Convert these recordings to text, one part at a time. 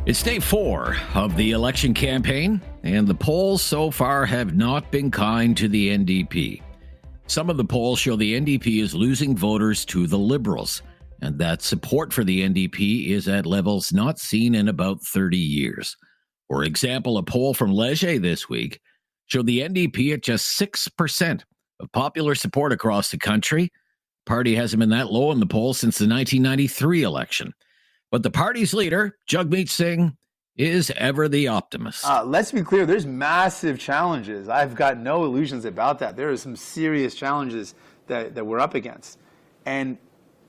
It's day 4 of the election campaign, and the polls so far have not been kind to the NDP. Some of the polls show the NDP is losing voters to the Liberals, and that support for the NDP is at levels not seen in about 30 years. For example, a poll from Leger this week showed the NDP at just 6% of popular support across the country. The party hasn't been that low in the polls since the 1993 election. But the party's leader, Jagmeet Singh, is ever the optimist. Let's be clear, there's massive challenges. I've got no illusions about that. There are some serious challenges that we're up against. And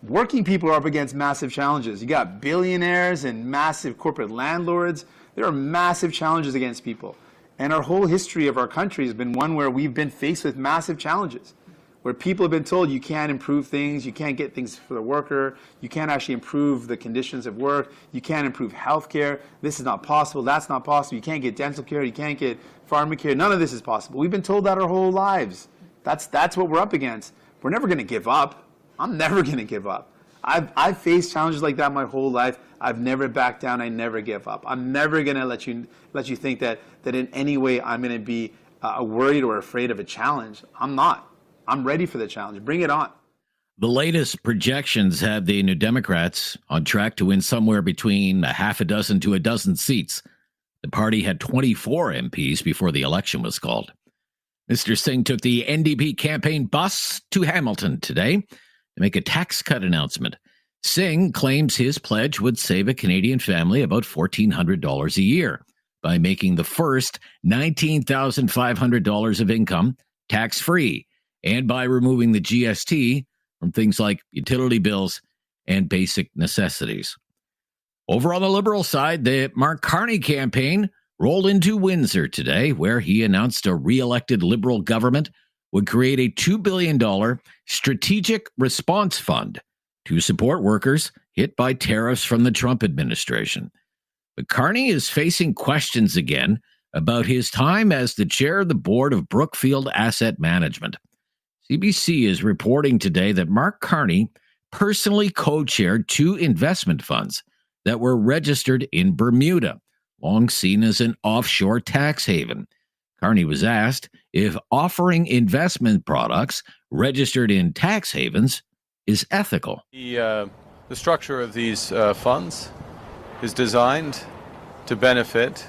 working people are up against massive challenges. You got billionaires and massive corporate landlords. There are massive challenges against people. And our whole history of our country has been one where we've been faced with massive challenges, where people have been told you can't improve things, you can't get things for the worker, you can't actually improve the conditions of work, you can't improve health care, this is not possible, that's not possible, you can't get dental care, you can't get pharmacare, none of this is possible. We've been told that our whole lives. That's what we're up against. We're never going to give up. I'm never going to give up. I've faced challenges like that my whole life. I've never backed down, I never give up. I'm never going to let you think that in any way I'm going to be worried or afraid of a challenge. I'm not. I'm ready for the challenge. Bring it on. The latest projections have the New Democrats on track to win somewhere between a half a dozen to a dozen seats. The party had 24 MPs before the election was called. Mr. Singh took the NDP campaign bus to Hamilton today to make a tax cut announcement. Singh claims his pledge would save a Canadian family about $1,400 a year by making the first $19,500 of income tax-free, and by removing the GST from things like utility bills and basic necessities. Over on the Liberal side, the Mark Carney campaign rolled into Windsor today, where he announced a re-elected Liberal government would create a $2 billion strategic response fund to support workers hit by tariffs from the Trump administration. But Carney is facing questions again about his time as the chair of the board of Brookfield Asset Management. CBC is reporting today that Mark Carney personally co-chaired 2 investment funds that were registered in Bermuda, long seen as an offshore tax haven. Carney was asked if offering investment products registered in tax havens is ethical. The structure of these funds is designed to benefit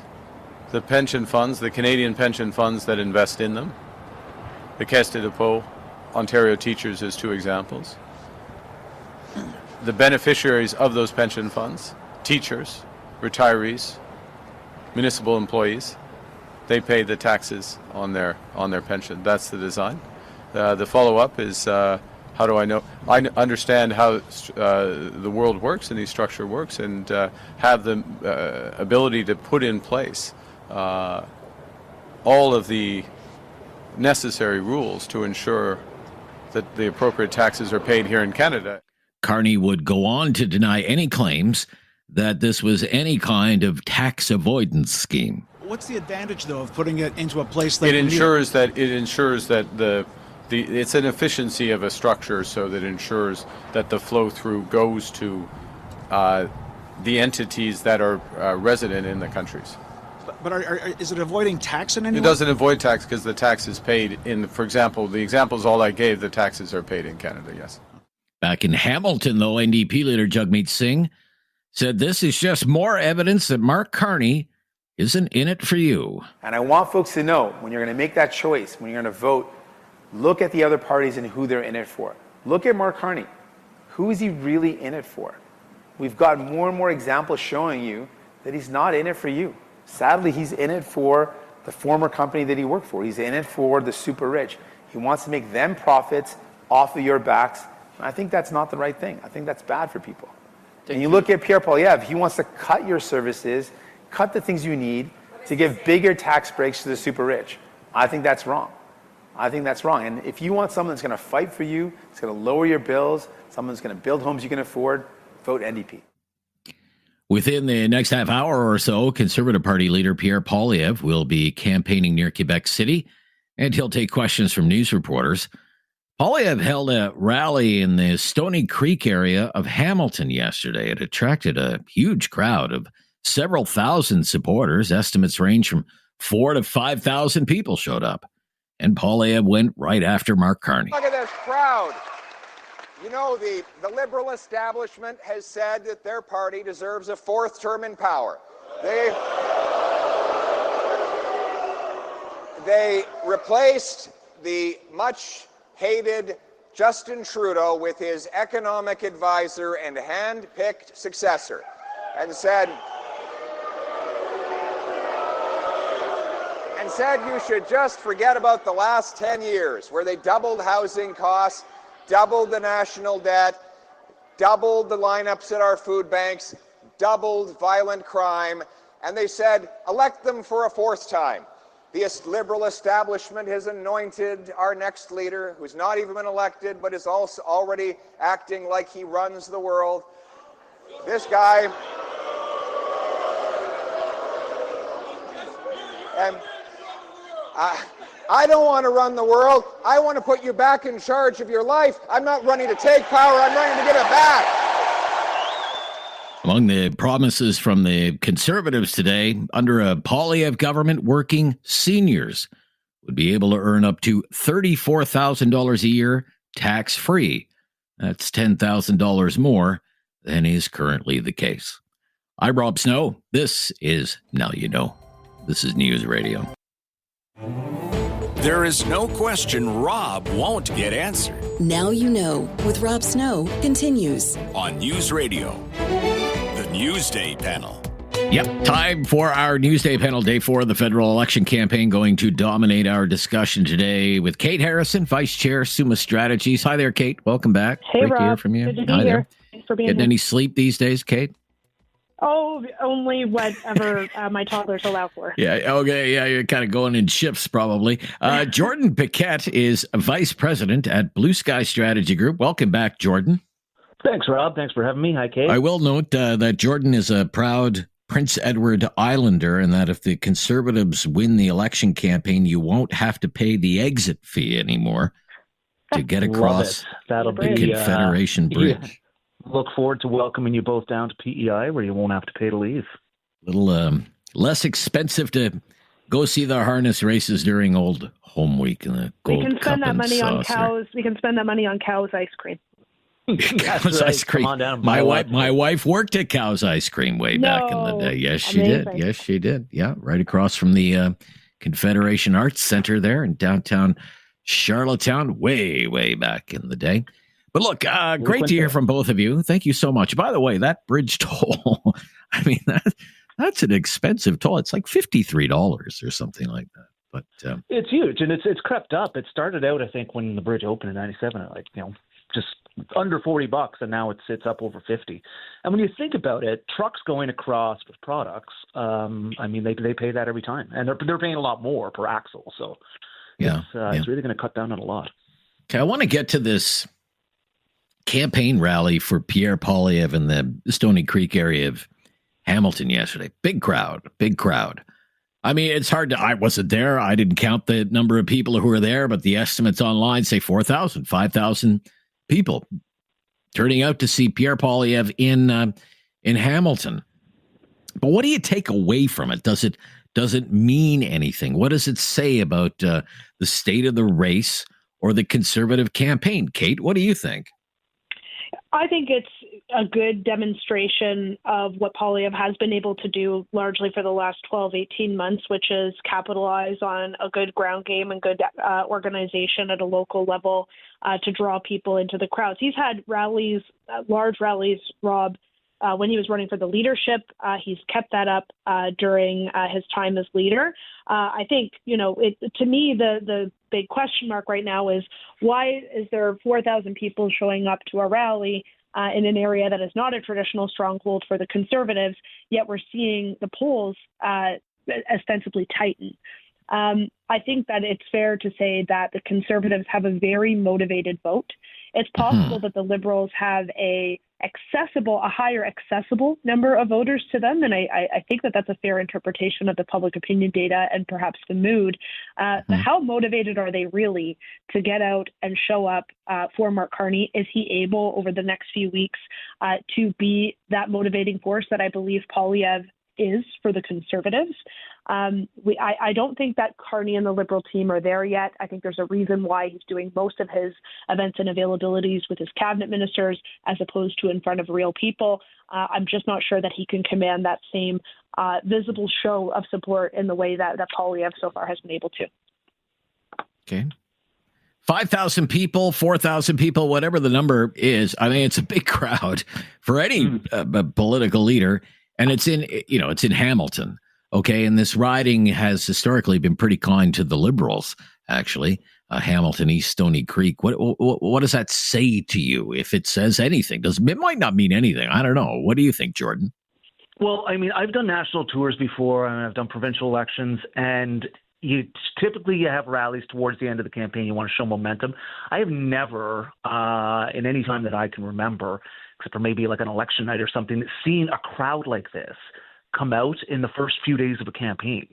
the pension funds, the Canadian pension funds that invest in them, the Caisse de dépôt, Ontario Teachers as 2 examples. The beneficiaries of those pension funds, teachers, retirees, municipal employees, they pay the taxes on their pension. That's the design. The follow-up is how do I know? I understand how the world works and the structure works, and have the ability to put in place all of the necessary rules to ensure that the appropriate taxes are paid here in Canada. Carney would go on to deny any claims that this was any kind of tax avoidance scheme. What's the advantage, though, of putting it into a place like it ensures that it's an efficiency of a structure, so that ensures that the flow through goes to the entities that are resident in the countries. But is it avoiding tax in any way? It doesn't avoid tax because the tax is paid in, for example, the examples all I gave, the taxes are paid in Canada, yes. Back in Hamilton, though, NDP leader Jagmeet Singh said this is just more evidence that Mark Carney isn't in it for you. And I want folks to know, when you're going to make that choice, when you're going to vote, look at the other parties and who they're in it for. Look at Mark Carney. Who is he really in it for? We've got more and more examples showing you that he's not in it for you. Sadly, he's in it for the former company that he worked for. He's in it for the super rich. He wants to make them profits off of your backs. And I think that's not the right thing. I think that's bad for people. And you look at Pierre Poilievre, he wants to cut your services, cut the things you need to give bigger tax breaks to the super rich. I think that's wrong. I think that's wrong. And if you want someone that's going to fight for you, it's going to lower your bills, someone that's going to build homes you can afford, vote NDP. Within the next half hour or so, Conservative Party leader Pierre Poilievre will be campaigning near Quebec City, and he'll take questions from news reporters. Poilievre held a rally in the Stony Creek area of Hamilton yesterday. It attracted a huge crowd of several thousand supporters. Estimates range from 4,000 to 5,000 people showed up. And Poilievre went right after Mark Carney. Look at this crowd. You know, the Liberal establishment has said that their party deserves a fourth term in power. They replaced the much-hated Justin Trudeau with his economic advisor and hand-picked successor and said you should just forget about the last 10 years where they doubled housing costs, doubled the national debt, doubled the lineups at our food banks, doubled violent crime, and they said, elect them for a fourth time. The Liberal establishment has anointed our next leader, who's not even been elected, but is also already acting like he runs the world. This guy, and I don't want to run the world. I want to put you back in charge of your life. I'm not running to take power. I'm running to get it back. Among the promises from the Conservatives today, under a Poilievre government, working seniors would be able to earn up to $34,000 a year tax-free. That's $10,000 more than is currently the case. I'm Rob Snow. This is Now You Know. This is News Radio. There is no question Rob won't get answered. Now You Know with Rob Snow continues On News Radio, the Newsday Panel. Yep, time for our Newsday Panel, day 4 of the federal election campaign, going to dominate our discussion today with Kate Harrison, Vice Chair, Summa Strategies. Hi there, Kate. Welcome back. Hey, Great Rob. to hear from you. Good to be Hi here. there. Thanks for being Getting here. any sleep these days, Kate? Oh, only whatever my toddlers allow for. Yeah, okay, yeah, you're kind of going in shifts probably. Jordan Paquette is Vice President at Blue Sky Strategy Group. Welcome back, Jordan. Thanks, Rob. Thanks for having me. Hi, Kate. I will note that Jordan is a proud Prince Edward Islander, and that if the Conservatives win the election campaign, you won't have to pay the exit fee anymore to get across That'll the be Confederation Bridge. Yeah. Look forward to welcoming you both down to PEI, where you won't have to pay to leave. A little less expensive to go see the harness races during Old Home Week and the Gold We can Cup spend that and money on saucer. cows. We can spend that money on cows ice cream. Cows ice cream. Come on down and My buy my wife worked at Cows Ice Cream way back in the day. Yes, she did. Amazing. Yes, she did. Yeah, right across from the Confederation Arts Center there in downtown Charlottetown, way back in the day. But look, great to hear from both of you. Thank you so much. By the way, that bridge toll, I mean, that's an expensive toll. It's like $53 or something like that. But It's huge, and it's crept up. It started out, I think, when the bridge opened in '97, at just under $40, and now it sits up over 50. And when you think about it, trucks going across with products, I mean, they pay that every time, and they're paying a lot more per axle. So it's really going to cut down on a lot. Okay, I want to get to this campaign rally for Pierre Poilievre in the Stony Creek area of Hamilton yesterday. Big crowd. I mean, it's hard to, I wasn't there. I didn't count the number of people who were there, but the estimates online say 4,000, 5,000 people turning out to see Pierre Poilievre in Hamilton. But what do you take away from it? Does it mean anything? What does it say about the state of the race or the Conservative campaign? Kate, what do you think? I think it's a good demonstration of what Poilievre has been able to do largely for the last 12, 18 months, which is capitalize on a good ground game and good organization at a local level to draw people into the crowds. He's had rallies, large rallies, Rob, when he was running for the leadership. He's kept that up during his time as leader. I think, to me, the big question mark right now is why is there 4,000 people showing up to a rally in an area that is not a traditional stronghold for the Conservatives, yet we're seeing the polls ostensibly tighten. I think that it's fair to say that the Conservatives have a very motivated vote. It's possible that the Liberals have a higher accessible number of voters to them, and I think that that's a fair interpretation of the public opinion data and perhaps the mood. How motivated are they really to get out and show up for Mark Carney? Is he able over the next few weeks to be that motivating force that I believe Poilievre is for the Conservatives. I don't think that Carney and the Liberal team are there yet. I think there's a reason why he's doing most of his events and availabilities with his cabinet ministers as opposed to in front of real people. I'm just not sure that he can command that same visible show of support in the way that Poilievre so far has been able to. Okay. 5,000 people, 4,000 people, whatever the number is. I mean, it's a big crowd for any political leader. And it's in Hamilton. Okay. And this riding has historically been pretty kind to the Liberals, actually. Hamilton, East Stony Creek. What does that say to you? If it says anything, it might not mean anything. I don't know. What do you think, Jordan? Well, I mean, I've done national tours before, and I've done provincial elections, and you have rallies towards the end of the campaign. You want to show momentum. I have never, in any time that I can remember, except for maybe like an election night or something, seen a crowd like this come out in the first few days of a campaign.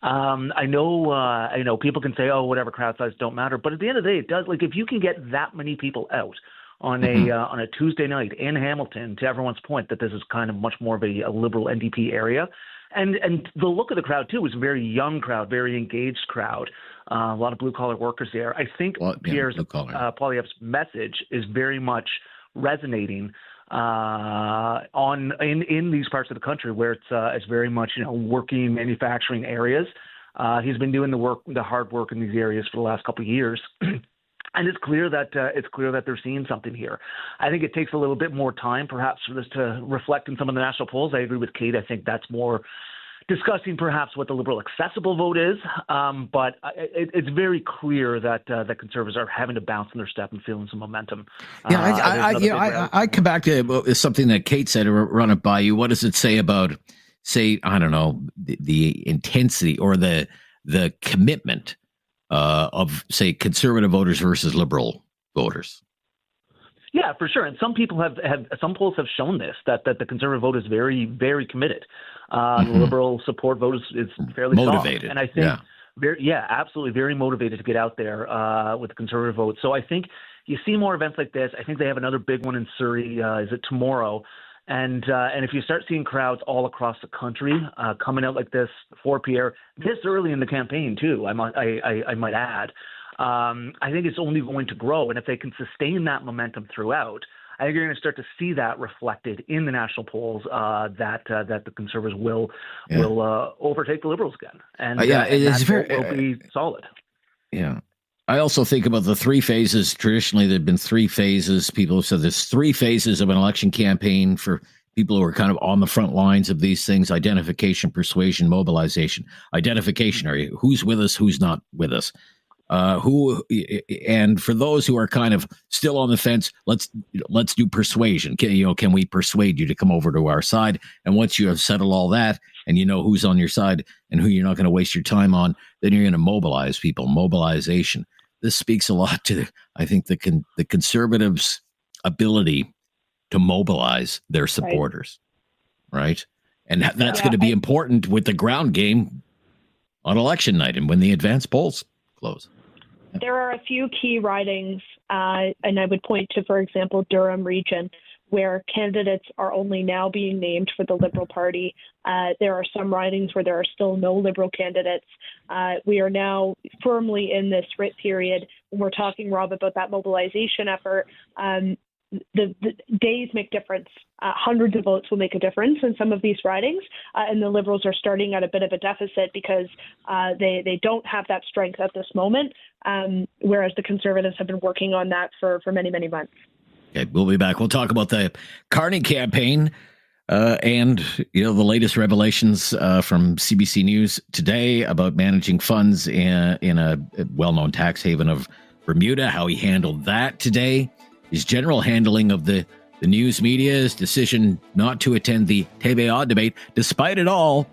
I know people can say, oh, whatever, crowd size don't matter. But at the end of the day, it does. Like, if you can get that many people out on a Tuesday night in Hamilton, to everyone's point that this is kind of much more of a liberal NDP area. And the look of the crowd, too, is a very young crowd, very engaged crowd. A lot of blue-collar workers there. I think Poilievre's message is very much resonating in these parts of the country where it's very much working manufacturing areas. He's been doing the hard work in these areas for the last couple of years. And it's clear that they're seeing something here. I think it takes a little bit more time, perhaps, for this to reflect in some of the national polls. I agree with Kate. I think that's more discussing perhaps what the Liberal accessible vote is. But it's very clear that Conservatives are having to bounce in their step and feeling some momentum. I come back to something that Kate said, or run it by you. What does it say about, I don't know, the intensity or the commitment of, say, Conservative voters versus Liberal voters? Yeah, for sure. And some people some polls have shown this, that the Conservative vote is very, very committed. The Liberal support vote is fairly motivated. Soft. And I think, absolutely, very motivated to get out there with the Conservative vote. So I think you see more events like this. I think they have another big one in Surrey. Is it tomorrow? And if you start seeing crowds all across the country coming out like this for Pierre this early in the campaign too, I might add, I think it's only going to grow. And if they can sustain that momentum throughout, I think you're going to start to see that reflected in the national polls that the Conservatives will overtake the Liberals again, and will be solid. Yeah. I also think about the three phases. Traditionally, there have been three phases. People have said there's three phases of an election campaign for people who are kind of on the front lines of these things: identification, persuasion, mobilization. Identification, who's with us, who's not with us. And for those who are kind of still on the fence, let's do persuasion. Can we persuade you to come over to our side? And once you have settled all that, and you know who's on your side and who you're not going to waste your time on, then you're going to mobilize people. Mobilization. This speaks a lot to, I think, the Conservatives' ability to mobilize their supporters, right? And that's going to be important with the ground game on election night and when the advance polls close. There are a few key ridings, and I would point to, for example, Durham region, where candidates are only now being named for the Liberal Party. There are some ridings where there are still no Liberal candidates. We are now firmly in this writ period. When we're talking, Rob, about that mobilization effort, the days make difference. Hundreds of votes will make a difference in some of these ridings, and the Liberals are starting at a bit of a deficit because they don't have that strength at this moment, whereas the Conservatives have been working on that for many, many months. Okay, we'll be back. We'll talk about the Carney campaign and the latest revelations from CBC News today about managing funds in a well-known tax haven of Bermuda, how he handled that today, his general handling of the news media's decision not to attend the TBA debate. Despite it all,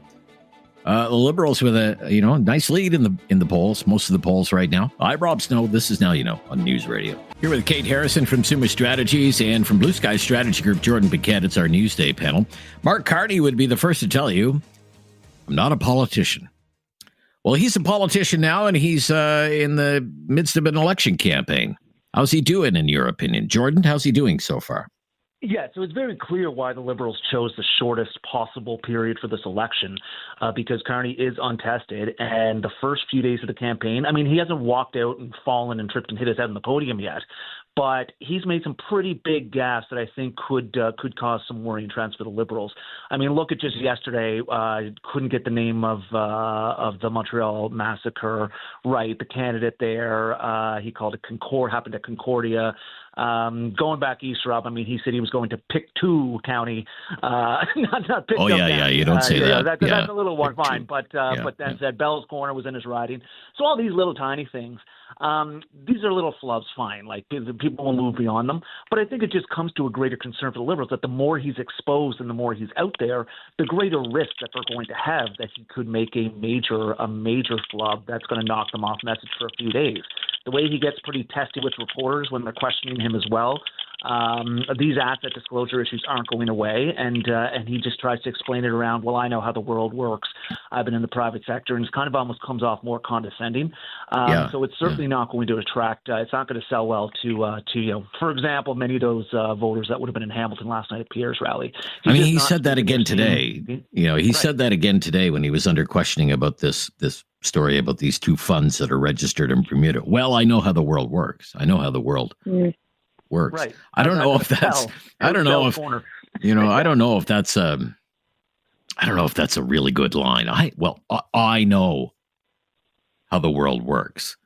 the Liberals with a nice lead in the polls, most of the polls right now. I'm Rob Snow. This is Now You Know on News Radio. Here with Kate Harrison from Summa Strategies and from Blue Sky Strategy Group, Jordan Piquette. It's our Newsday panel. Mark Carney would be the first to tell you, I'm not a politician. Well, he's a politician now, and he's in the midst of an election campaign. How's he doing, in your opinion? Jordan, how's he doing so far? Yeah, so it's very clear why the Liberals chose the shortest possible period for this election, because Carney is untested, and the first few days of the campaign, I mean, he hasn't walked out and fallen and tripped and hit his head on the podium yet, but he's made some pretty big gaffes that I think could cause some worrying trends for the Liberals. I mean, look at just yesterday, couldn't get the name of the Montreal massacre right. The candidate there, he called it happened at Concordia. Going back east, Rob, I mean, he said he was going to Pictou County, not Pictou Oh, yeah, County. yeah, you don't say that. That's a little one fine, but then said Bell's Corner was in his riding. So all these little tiny things, these are little flubs, fine. Like, the people will move beyond them. But I think it just comes to a greater concern for the Liberals that the more he's exposed and the more he's out there, the greater risk that they're going to have that he could make a major flub that's going to knock them off message for a few days. The way he gets pretty testy with reporters when they're questioning him as well. These asset disclosure issues aren't going away, and he just tries to explain it around, well, I know how the world works. I've been in the private sector, and it kind of almost comes off more condescending. So it's certainly not going to attract, it's not going to sell well to for example, many of those voters that would have been in Hamilton last night at Pierre's rally. He said that again today. He said that again today when he was under questioning about this story about these two funds that are registered in Bermuda. Well, I know how the world works. I know how the world works. Right. I don't know if that's. I don't know if I don't know if that's a really good line. I know how the world works.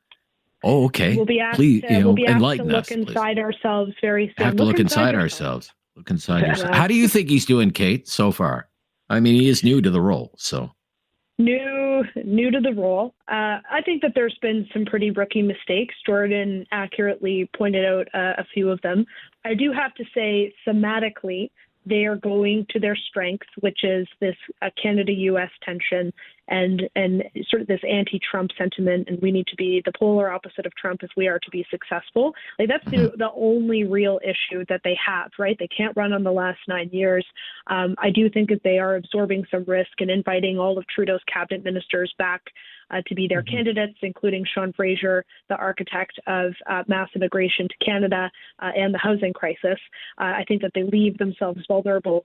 Oh, okay. We'll be asked, please, we'll be asked enlighten to look us. inside ourselves very soon. Have to look inside ourselves. Look inside yourself. How do you think he's doing, Kate, so far? I mean, he is new to the role, so. New to the role. I think that there's been some pretty rookie mistakes. Jordan accurately pointed out a few of them. I do have to say, thematically, they are going to their strength, which is this Canada-U.S. tension and sort of this anti-Trump sentiment, and we need to be the polar opposite of Trump if we are to be successful. Like, that's the only real issue that they have, right? They can't run on the last 9 years. I do think that they are absorbing some risk and inviting all of Trudeau's cabinet ministers back to be their candidates, including Sean Fraser, the architect of mass immigration to Canada and the housing crisis. I think that they leave themselves vulnerable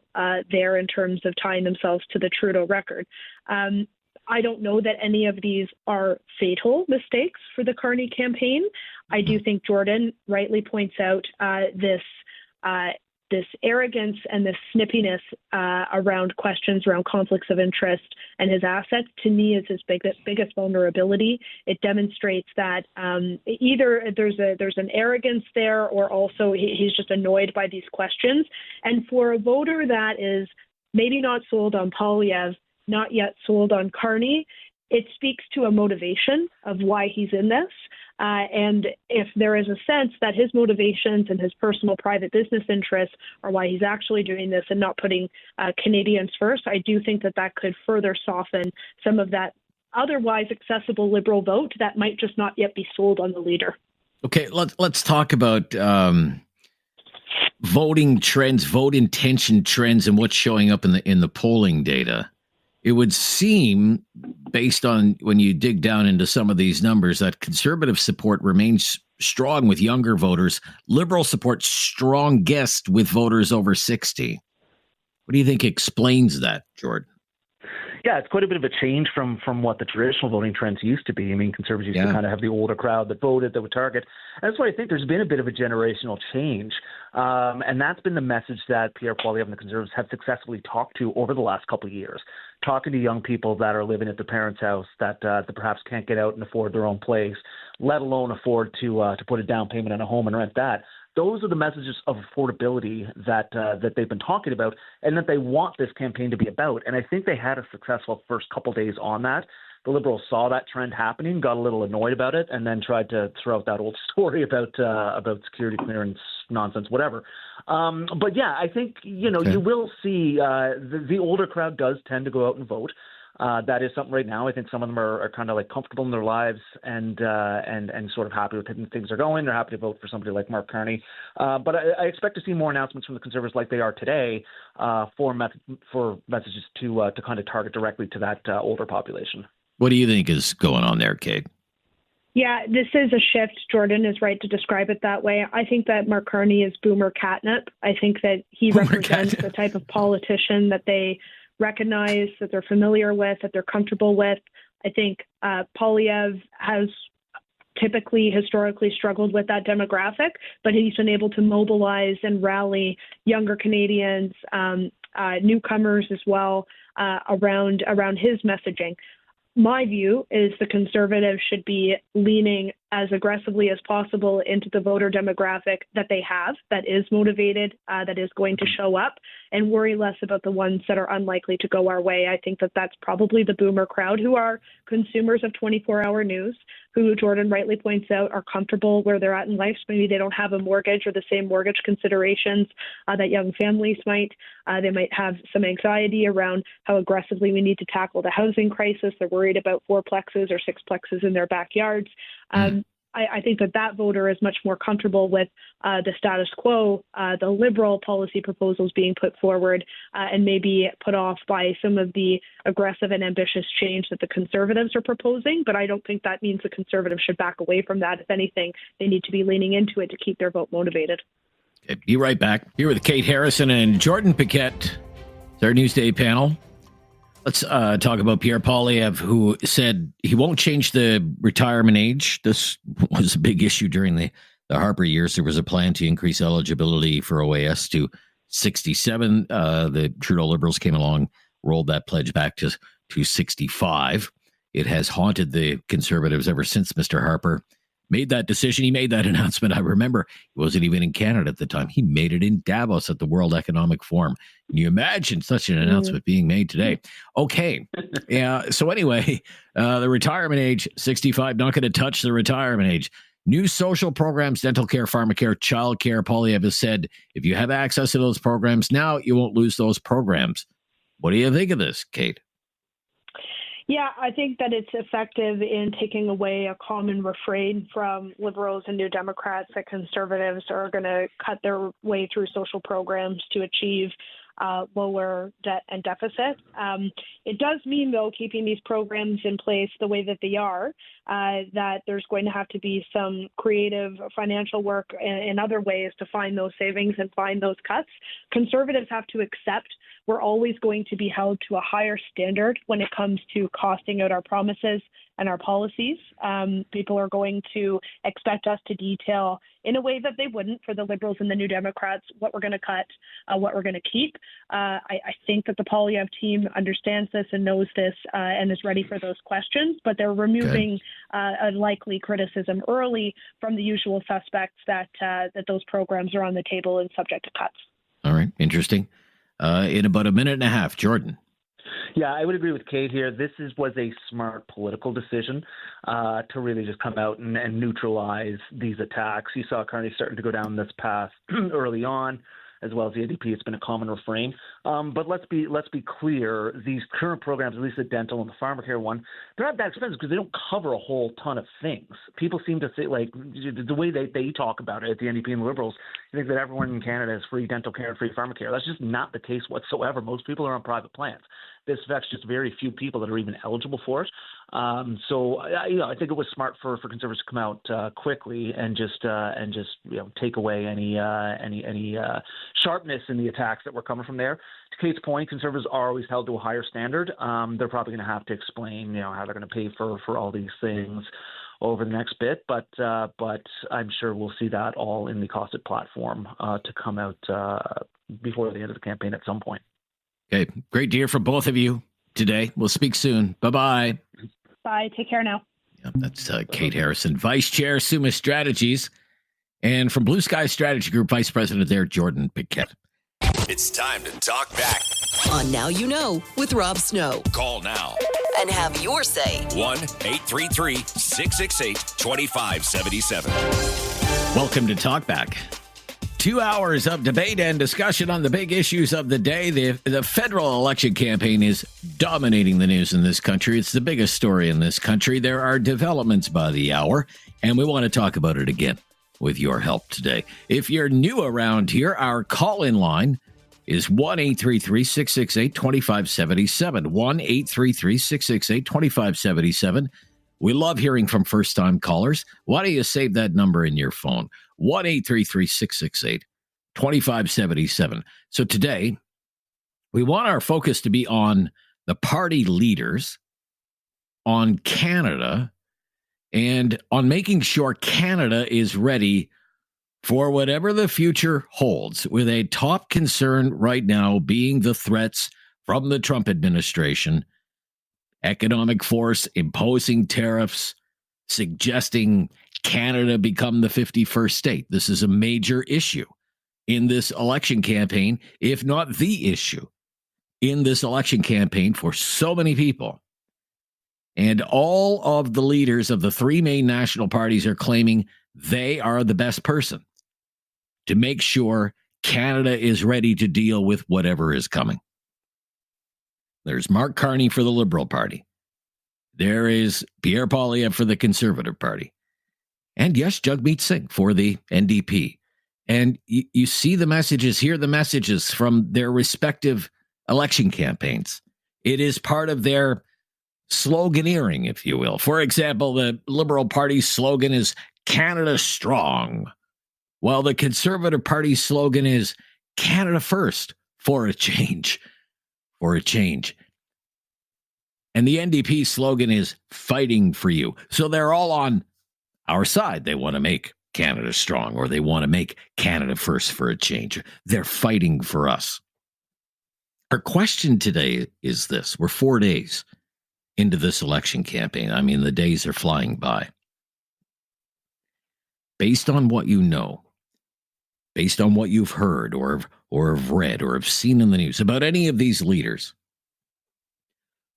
there in terms of tying themselves to the Trudeau record. I don't know that any of these are fatal mistakes for the Carney campaign. I do think Jordan rightly points out this arrogance and this snippiness around questions around conflicts of interest and his assets, to me, is his biggest vulnerability. It demonstrates that either there's an arrogance there, or also he's just annoyed by these questions. And for a voter that is maybe not sold on Poilievre, not yet sold on Carney, it speaks to a motivation of why he's in this. And if there is a sense that his motivations and his personal private business interests are why he's actually doing this and not putting Canadians first, I do think that could further soften some of that otherwise accessible Liberal vote that might just not yet be sold on the leader. Okay, let's talk about voting trends, vote intention trends, and what's showing up in the polling data. It would seem, based on when you dig down into some of these numbers, that Conservative support remains strong with younger voters. Liberal support strongest with voters over 60. What do you think explains that, Jordan? Yeah, it's quite a bit of a change from what the traditional voting trends used to be. I mean, Conservatives used to kind of have the older crowd that voted, that would target. And that's why I think there's been a bit of a generational change. And that's been the message that Pierre Poilievre and the Conservatives have successfully talked to over the last couple of years, talking to young people that are living at their parents' house that perhaps can't get out and afford their own place, let alone afford to put a down payment on a home and rent that. Those are the messages of affordability that they've been talking about and that they want this campaign to be about. And I think they had a successful first couple days on that. The Liberals saw that trend happening, got a little annoyed about it, and then tried to throw out that old story about security clearance nonsense, whatever. But yeah, I think, you will see the older crowd does tend to go out and vote. That is something right now. I think some of them are kind of like comfortable in their lives and sort of happy with how things are going. They're happy to vote for somebody like Mark Carney. But I expect to see more announcements from the Conservatives like they are today for messages to kind of target directly to that older population. What do you think is going on there, Kate? Yeah, this is a shift. Jordan is right to describe it that way. I think that Mark Carney is boomer catnip. I think that he represents the type of politician that they recognize, that they're familiar with, that they're comfortable with. I think Poilievre has historically struggled with that demographic, but he's been able to mobilize and rally younger Canadians, newcomers as well, around his messaging. My view is the Conservatives should be leaning as aggressively as possible into the voter demographic that they have, that is motivated, that is going to show up, and worry less about the ones that are unlikely to go our way. I think that that's probably the boomer crowd who are consumers of 24-hour news, who Jordan rightly points out are comfortable where they're at in life. So maybe they don't have a mortgage or the same mortgage considerations that young families might. They might have some anxiety around how aggressively we need to tackle the housing crisis. They're worried about fourplexes or sixplexes in their backyards. I think that voter is much more comfortable with the status quo, the Liberal policy proposals being put forward, and maybe put off by some of the aggressive and ambitious change that the Conservatives are proposing. But I don't think that means the Conservatives should back away from that. If anything, they need to be leaning into it to keep their vote motivated. Okay, be right back. Here with Kate Harrison and Jordan Piquette. It's our Newsday panel. Let's talk about Pierre Poilievre, who said he won't change the retirement age. This was a big issue during the Harper years. There was a plan to increase eligibility for OAS to 67. The Trudeau Liberals came along, rolled that pledge back to 65. It has haunted the Conservatives ever since Mr. Harper made that decision. He made that announcement. I remember he wasn't even in Canada at the time. He made it in Davos at the World Economic Forum. Can you imagine such an announcement being made today? Okay. Yeah. So anyway, the retirement age, 65, not going to touch the retirement age. New social programs, dental care, pharmacare, child care. Poilievre has said, if you have access to those programs now, you won't lose those programs. What do you think of this, Kate? Yeah, I think that it's effective in taking away a common refrain from Liberals and New Democrats that Conservatives are going to cut their way through social programs to achieve lower debt and deficit. It does mean, though, keeping these programs in place the way that they are, that there's going to have to be some creative financial work in other ways to find those savings and find those cuts. Conservatives have to accept we're always going to be held to a higher standard when it comes to costing out our promises and our policies. People are going to expect us to detail in a way that they wouldn't for the Liberals and the New Democrats what we're going to cut, what we're going to keep. I think that the Poilievre team understands this and knows this and is ready for those questions, but they're removing a likely criticism early from the usual suspects that those programs are on the table and subject to cuts. All right. Interesting. In about a minute and a half, Jordan. Yeah, I would agree with Kate here. This was a smart political decision to really just come out and neutralize these attacks. You saw Carney starting to go down this path early on, as well as the NDP. It's been a common refrain. But let's be clear. These current programs, at least the dental and the pharmacare one, they're not that expensive because they don't cover a whole ton of things. People seem to say, like, the way they talk about it at the NDP and the Liberals, you think that everyone in Canada has free dental care and free pharmacare. That's just not the case whatsoever. Most people are on private plans. This affects just very few people that are even eligible for it. I think it was smart for Conservatives to come out quickly and just take away any sharpness in the attacks that were coming from there. To Kate's point, Conservatives are always held to a higher standard. They're probably going to have to explain, how they're going to pay for all these things over the next bit, but I'm sure we'll see that all in the costed platform to come out before the end of the campaign at some point. Okay, great to hear from both of you today. We'll speak soon. Bye-bye. Bye. Take care now. Yeah, that's Kate Harrison, Vice Chair, Summa Strategies, and from Blue Sky Strategy Group, Vice President there, Jordan Piquette. It's time to talk back. On Now You Know with Rob Snow. Call now. And have your say. 1-833-668-2577. Welcome to Talkback. 2 hours of debate and discussion on the big issues of the day. The federal election campaign is dominating the news in this country. It's the biggest story in this country. There are developments by the hour, and we want to talk about it again with your help today. If you're new around here, our call-in line is 1-833-668-2577. 1-833-668-2577. We love hearing from first-time callers. Why don't you save that number in your phone? 1-833-668-2577. So today, we want our focus to be on the party leaders, on Canada, and on making sure Canada is ready for whatever the future holds, with a top concern right now being the threats from the Trump administration, economic force imposing tariffs, suggesting Canada become the 51st state. This is a major issue in this election campaign, if not the issue in this election campaign for so many people. And all of the leaders of the three main national parties are claiming they are the best person to make sure Canada is ready to deal with whatever is coming. There's Mark Carney for the Liberal Party. There is Pierre Poilievre for the Conservative Party. And yes, Jagmeet Singh for the NDP. And you see the messages, hear the messages from their respective election campaigns. It is part of their sloganeering, if you will. For example, the Liberal Party's slogan is Canada Strong, while the Conservative Party's slogan is Canada First, for a change. For a change. And the NDP slogan is Fighting for You. So they're all on our side. They want to make Canada strong, or they want to make Canada first for a change. They're fighting for us. Our question today is this. We're 4 days into this election campaign. I mean, the days are flying by. Based on what you know, based on what you've heard or have read or have seen in the news about any of these leaders,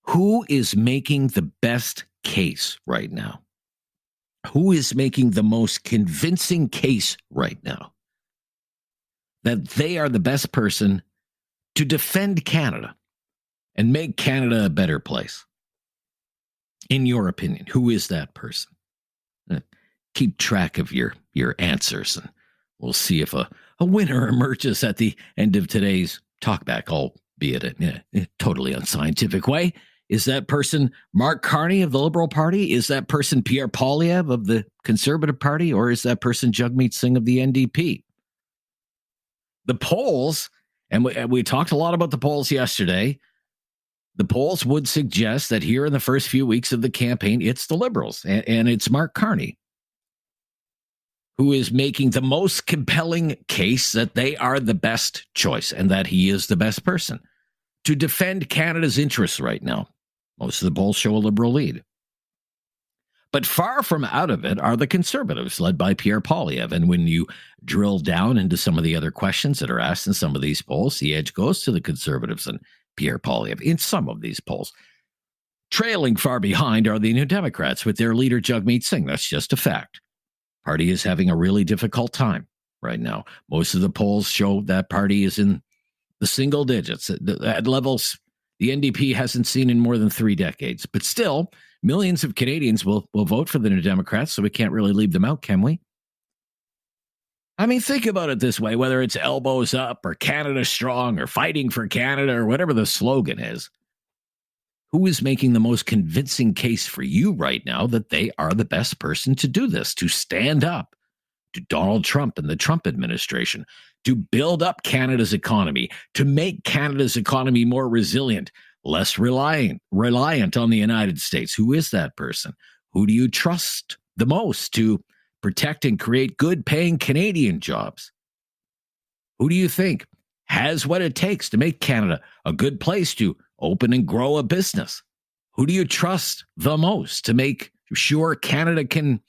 who is making the best case right now? Who is making the most convincing case right now that they are the best person to defend Canada and make Canada a better place? In your opinion, who is that person? Keep track of your answers, and we'll see if a winner emerges at the end of today's Talkback, albeit in a totally unscientific way. Is that person Mark Carney of the Liberal Party? Is that person Pierre Poilievre of the Conservative Party? Or is that person Jagmeet Singh of the NDP? The polls, and we talked a lot about the polls yesterday, the polls would suggest that here in the first few weeks of the campaign, it's the Liberals, and it's Mark Carney who is making the most compelling case that they are the best choice and that he is the best person to defend Canada's interests right now. Most of the polls show a Liberal lead. But far from out of it are the Conservatives, led by Pierre Poilievre. And when you drill down into some of the other questions that are asked in some of these polls, the edge goes to the Conservatives and Pierre Poilievre in some of these polls. Trailing far behind are the New Democrats with their leader, Jagmeet Singh. That's just a fact. Party is having a really difficult time right now. Most of the polls show that party is in the single digits at levels the NDP hasn't seen in more than 3 decades. But still, millions of Canadians will vote for the New Democrats, so we can't really leave them out, can we? I mean, think about it this way, whether it's elbows up or Canada strong or fighting for Canada or whatever the slogan is. Who is making the most convincing case for you right now that they are the best person to do this, to stand up to Donald Trump and the Trump administration, to build up Canada's economy, to make Canada's economy more resilient, less reliant on the United States? Who is that person? Who do you trust the most to protect and create good-paying Canadian jobs? Who do you think has what it takes to make Canada a good place to open and grow a business? Who do you trust the most to make sure Canada can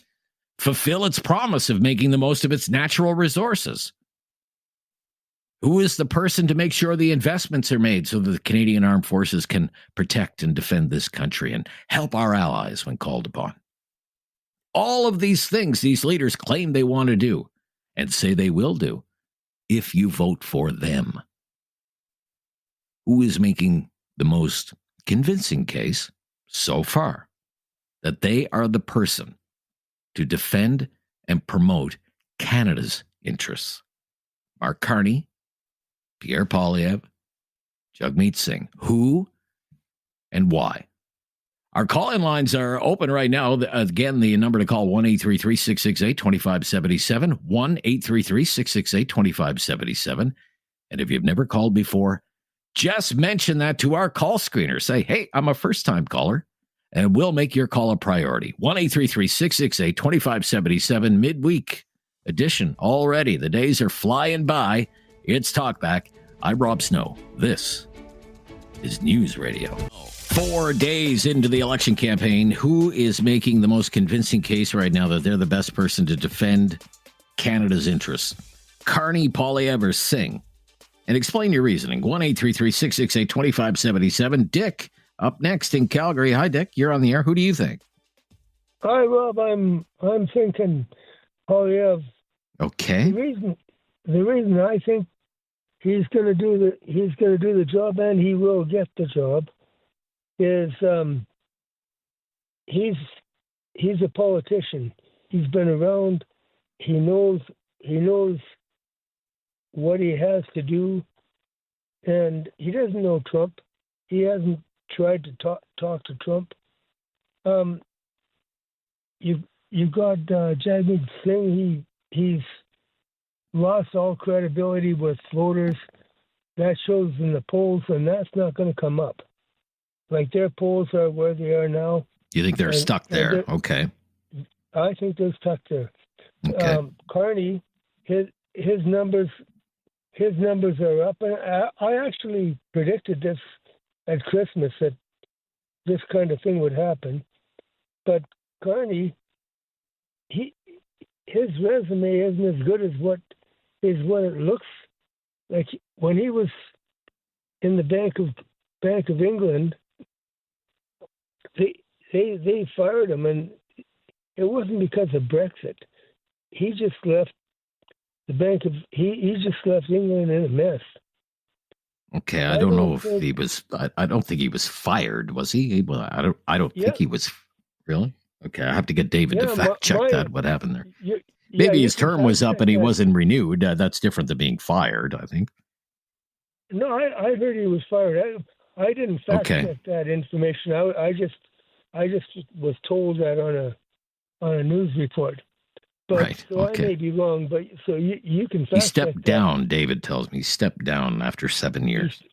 fulfill its promise of making the most of its natural resources? Who is the person to make sure the investments are made so that the Canadian Armed Forces can protect and defend this country and help our allies when called upon? All of these things these leaders claim they want to do and say they will do if you vote for them. Who is making the most convincing case so far that they are the person to defend and promote Canada's interests? Mark Carney, Pierre Poilievre, Jagmeet Singh. Who and why? Our call-in lines are open right now. Again, the number to call, 1-833-668-2577, 1-833-668-2577. And if you've never called before, just mention that to our call screener. Say, hey, I'm a first-time caller, and we'll make your call a priority. 1-833-668-2577, midweek edition already. The days are flying by. It's Talkback. I'm Rob Snow. This is News Radio. 4 days into the election campaign, who is making the most convincing case right now that they're the best person to defend Canada's interests? Carney, Poilievre, Singh. And explain your reasoning. 1-833-668-2577. Dick, up next in Calgary. Hi, Dick. You're on the air. Who do you think? Hi, Rob. I'm thinking Poilievre. Okay. The reason I think he's going to do the job, and he will get the job, is he's a politician. He's been around. He knows what he has to do, and he doesn't know Trump. He hasn't tried to talk to Trump. You got Jagmeet Singh. He's lost all credibility with voters. That shows in the polls, and that's not going to come up. Like, their polls are where they are now. You think they're stuck there? Okay. I think they're stuck there. Okay. Carney, his numbers are up, and I actually predicted this at Christmas, that this kind of thing would happen. But Carney, his resume isn't as good as what it looks like. When he was in the Bank of England, they fired him, and it wasn't because of Brexit. He just left he just left England in a mess. Okay, I don't know if he was. I don't think he was fired, was he? Well, I don't think he was. Really? Okay, I have to get David to fact check that. What happened there? Maybe his term was up and he wasn't renewed. That's different than being fired, I think. No, I heard he was fired. I didn't fact check that information. I just was told that on a news report. But, right. So I may be wrong, but so you can fact check. He stepped down, David tells me. He stepped down after 7 years.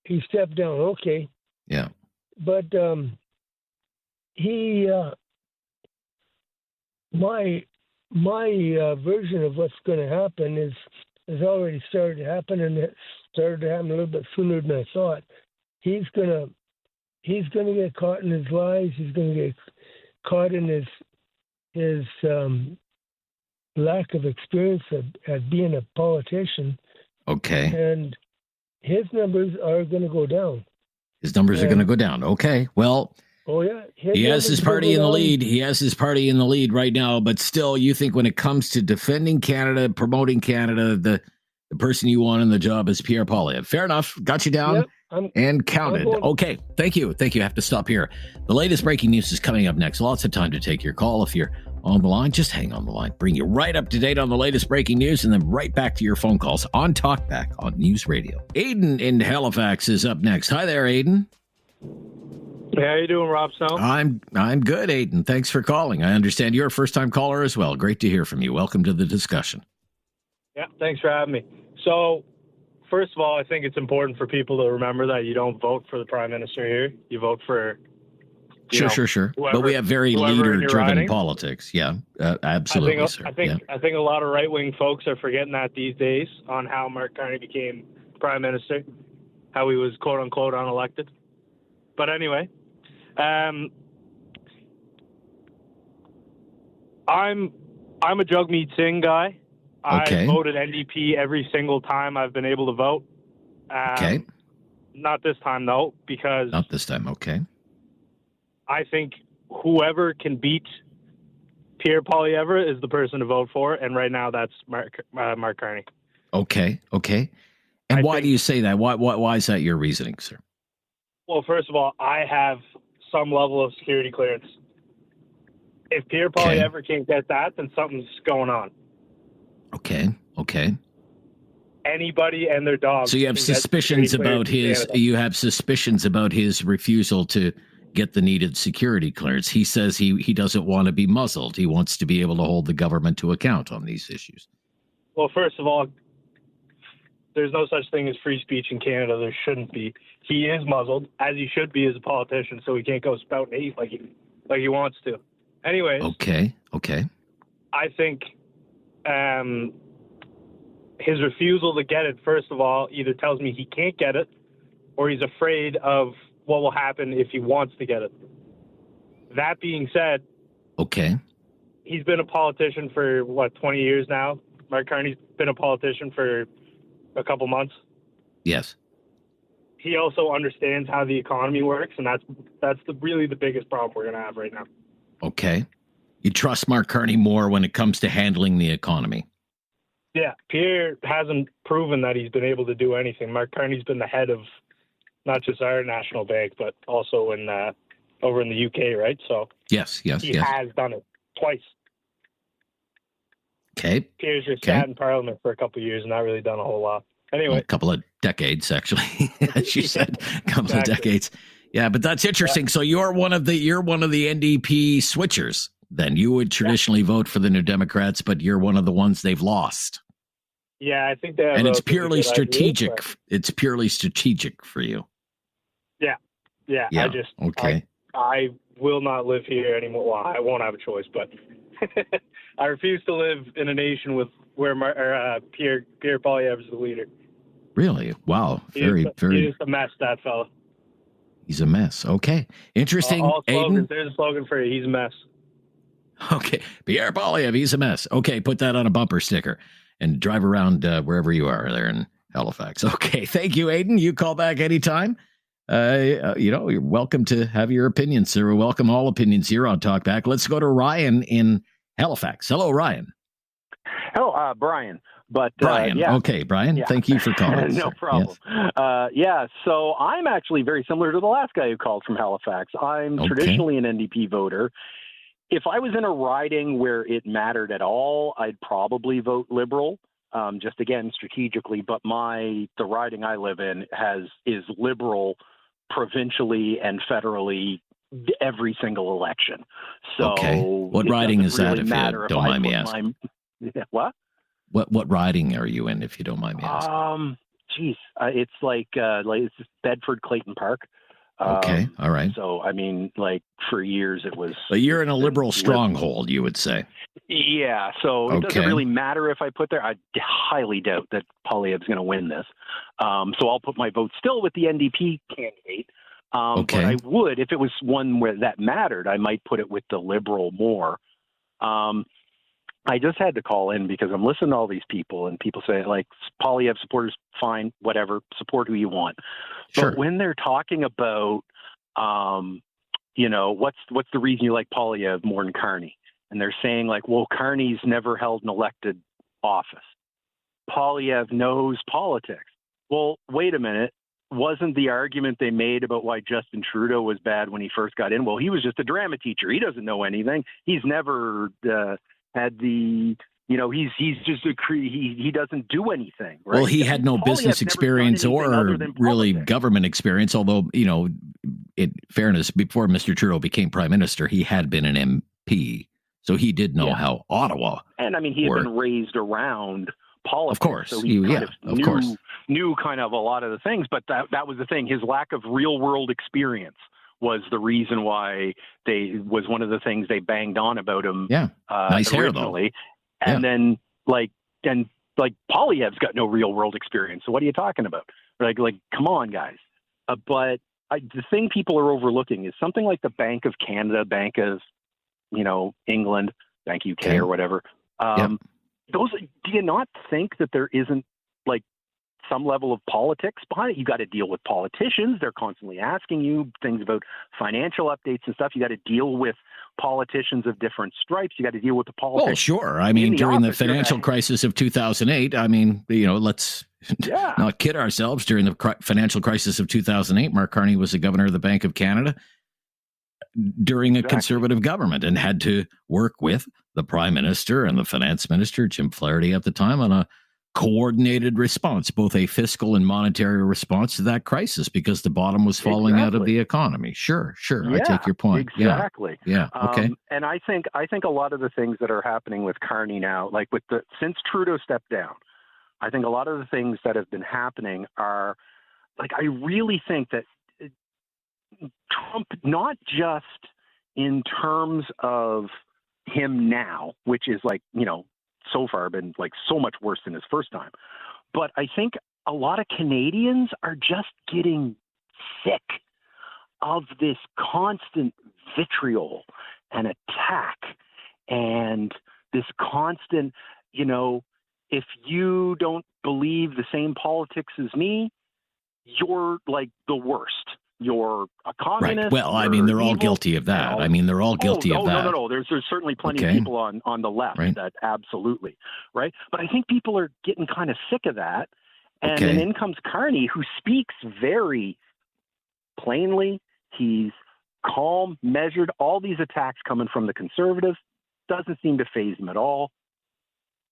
He stepped down, okay. Yeah. But my version of what's going to happen has already started to happen, and it started to happen a little bit sooner than I thought. He's gonna get caught in his lies. He's going to get caught in his lack of experience at being a politician. Okay. And his numbers are going to go down. His numbers are going to go down. Okay. Well, oh yeah, he has his party in the lead. He has his party in the lead right now. But still, you think when it comes to defending Canada, promoting Canada, the person you want in the job is Pierre Poilievre. Fair enough. Got you down and counted. Okay. Thank you. I have to stop here. The latest breaking news is coming up next. Lots of time to take your call. If you're on the line, just hang on the line. Bring you right up to date on the latest breaking news, and then right back to your phone calls on Talkback on News Radio. Aiden in Halifax is up next. Hi there, Aiden. Hey, how you doing, Rob Snow? I'm good, Aiden. Thanks for calling. I understand you're a first-time caller as well. Great to hear from you. Welcome to the discussion. Yeah, thanks for having me. So, first of all, I think it's important for people to remember that you don't vote for the Prime Minister here. You vote for Sure. But we have very leader-driven politics. Yeah, absolutely, sir. I think a lot of right-wing folks are forgetting that these days on how Mark Carney became Prime Minister, how he was quote-unquote unelected. But anyway, I'm a Jagmeet Singh guy. Okay. I voted NDP every single time I've been able to vote. Okay. Not this time, though, because... Not this time, okay. I think whoever can beat Pierre Poilievre is the person to vote for, and right now that's Mark Carney. Okay. And why do you say that? Why is that your reasoning, sir? Well, first of all, I have some level of security clearance. If Pierre Poilievre can't get that, then something's going on. Okay. Anybody and their dog. So you have suspicions about his refusal to get the needed security clearance. He says he doesn't want to be muzzled. He wants to be able to hold the government to account on these issues. Well, first of all, there's no such thing as free speech in Canada. There shouldn't be. He is muzzled, as he should be as a politician, so he can't go spouting hate like he wants to. Anyways. Okay. I think his refusal to get it, first of all, either tells me he can't get it or he's afraid of what will happen if he wants to get it. That being said, okay, he's been a politician for, 20 years now? Mark Carney's been a politician for a couple months. Yes. He also understands how the economy works, and that's really the biggest problem we're going to have right now. Okay. You trust Mark Carney more when it comes to handling the economy? Yeah, Pierre hasn't proven that he's been able to do anything. Mark Carney's been the head of not just our national bank, but also in over in the UK, right? So yes. He has done it twice. Okay. Pierre's just sat in Parliament for a couple of years and not really done a whole lot. Anyway, a couple of decades, actually, as you said, a couple of decades. Yeah, but that's interesting. So you're one of the NDP switchers. Then you would traditionally vote for the New Democrats, but you're one of the ones they've lost. Yeah, I think they have. And it's purely strategic. Ideas, it's purely strategic for you. Yeah. I will not live here anymore. Well, I won't have a choice, but I refuse to live in a nation where Pierre Poilievre is the leader. Really? Wow. Very. He's a mess, that fella. He's a mess. Okay. Interesting. All slogans. There's a slogan for you. He's a mess. Okay. Pierre Poilievre, he's a mess. Okay. Put that on a bumper sticker and drive around wherever you are there in Halifax. Okay. Thank you, Aiden. You call back anytime. You're welcome to have your opinions, sir. We welcome all opinions here on Talkback. Let's go to Ryan in Halifax. Hello, Ryan. Hello, Brian. But Brian. yeah. Okay, Brian. Yeah. Thank you for calling. No problem. Yes. So I'm actually very similar to the last guy who called from Halifax. I'm traditionally an NDP voter. If I was in a riding where it mattered at all, I'd probably vote Liberal. Just again strategically. But the riding I live in is Liberal provincially and federally every single election. So what riding is that? If you don't mind me asking. What? What riding are you in, if you don't mind me asking? It's like it's Bedford Clayton Park. Okay, all right. So I mean, for years it was. But you're in a Liberal stronghold, you would say. Yeah, so it doesn't really matter if I put there. I highly doubt that Poilievre's going to win this. So I'll put my vote still with the NDP candidate. But I would, if it was one where that mattered, I might put it with the Liberal more. I just had to call in because I'm listening to all these people, and people say, Poilievre supporters, fine, whatever, support who you want. Sure. But when they're talking about, what's the reason you like Poilievre more than Carney? And they're saying, Carney's never held an elected office. Poilievre knows politics. Well, wait a minute. Wasn't the argument they made about why Justin Trudeau was bad when he first got in? Well, he was just a drama teacher. He doesn't know anything. He's never had the, he's just he doesn't do anything. Right? Well, he had no business experience or really government experience, although, in fairness, before Mr. Trudeau became prime minister, he had been an MP. So he did know how Ottawa and I mean, he had been raised around politics. Of course. So he knew kind of a lot of the things, but that was the thing. His lack of real world experience was the reason why was one of the things they banged on about him. Yeah. Nice originally. Hair, though. And then Poilievre's got no real world experience. So what are you talking about? Come on, guys. But the thing people are overlooking is something like the Bank of Canada, Bank of, England, Bank UK or whatever. Those, do you not think that there isn't some level of politics behind it? You got to deal with politicians. They're constantly asking you things about financial updates and stuff. You got to deal with politicians of different stripes. You got to deal with the politics. Well, sure. I mean, during the financial crisis of 2008, I mean, let's not kid ourselves. During the financial crisis of 2008, Mark Carney was the governor of the Bank of Canada during a conservative government and had to work with the prime minister and the finance minister, Jim Flaherty at the time, on coordinated response, both a fiscal and monetary response to that crisis, because the bottom was falling out of the economy. Sure. Yeah, I take your point. Exactly. Yeah. Okay. And I think a lot of the things that are happening with Carney now, like since Trudeau stepped down, I think a lot of the things that have been happening are, like, I really think that Trump, not just in terms of him now, which is like, so far been like so much worse than his first time. But I think a lot of Canadians are just getting sick of this constant vitriol and attack and this constant, if you don't believe the same politics as me, you're like the worst. You're a communist. Right. Well, I mean, they're all guilty of that. They're all guilty of that. No. There's certainly plenty of people on the left that absolutely, right? But I think people are getting kind of sick of that. And then in comes Carney, who speaks very plainly. He's calm, measured. All these attacks coming from the Conservatives doesn't seem to faze him at all.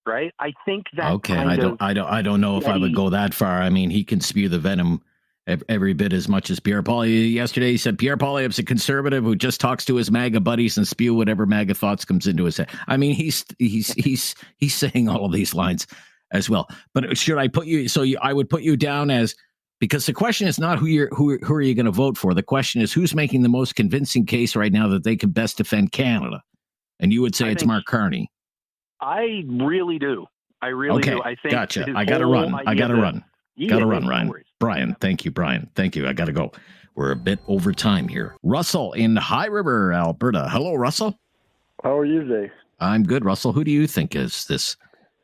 Right? I think that. Okay. I don't know if I would go that far. I mean, he can spew the venom every bit as much as Pierre Poilievre. Yesterday, he said Pierre Poilievre's a conservative who just talks to his MAGA buddies and spew whatever MAGA thoughts comes into his head. I mean, he's saying all of these lines as well. But should I put you? So I would put you down as, because the question is not who are you going to vote for. The question is who's making the most convincing case right now that they can best defend Canada. And you would say it's Mark Carney. I really do. I really do. I think. Gotcha. I got to run. Ryan. Brian, thank you. I got to go. We're a bit over time here. Russell in High River, Alberta. Hello, Russell. How are you today? I'm good, Russell. Who do you think is this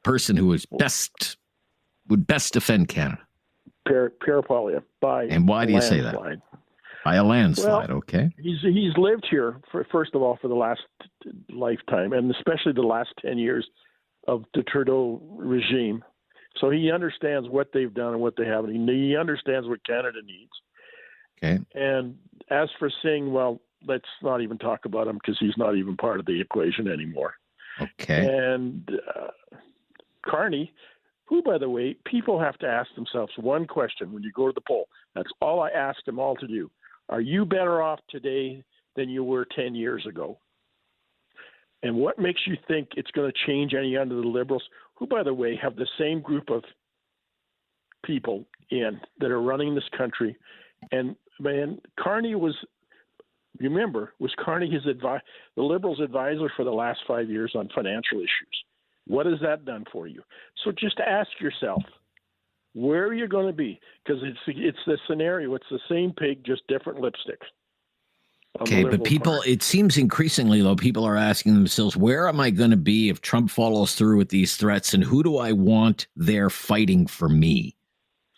person who would best defend Canada? Pierre Poilievre. And why do you say that? By a landslide, okay. He's lived here, first of all, for the last lifetime, and especially the last 10 years of the Trudeau regime. So he understands what they've done and what they haven't. He understands what Canada needs. Okay. And as for saying, well, let's not even talk about him because he's not even part of the equation anymore. Okay. And Carney, who, by the way, people have to ask themselves one question when you go to the poll. That's all I asked them all to do. Are you better off today than you were 10 years ago? And what makes you think it's going to change any under the Liberals, who, by the way, have the same group of people that are running this country? And, man, Carney was Carney the Liberals' advisor for the last 5 years on financial issues? What has that done for you? So just ask yourself, where are you going to be? Because it's the scenario. It's the same pig, just different lipstick. Okay, but people, it seems increasingly, though, people are asking themselves, where am I going to be if Trump follows through with these threats, and who do I want there fighting for me?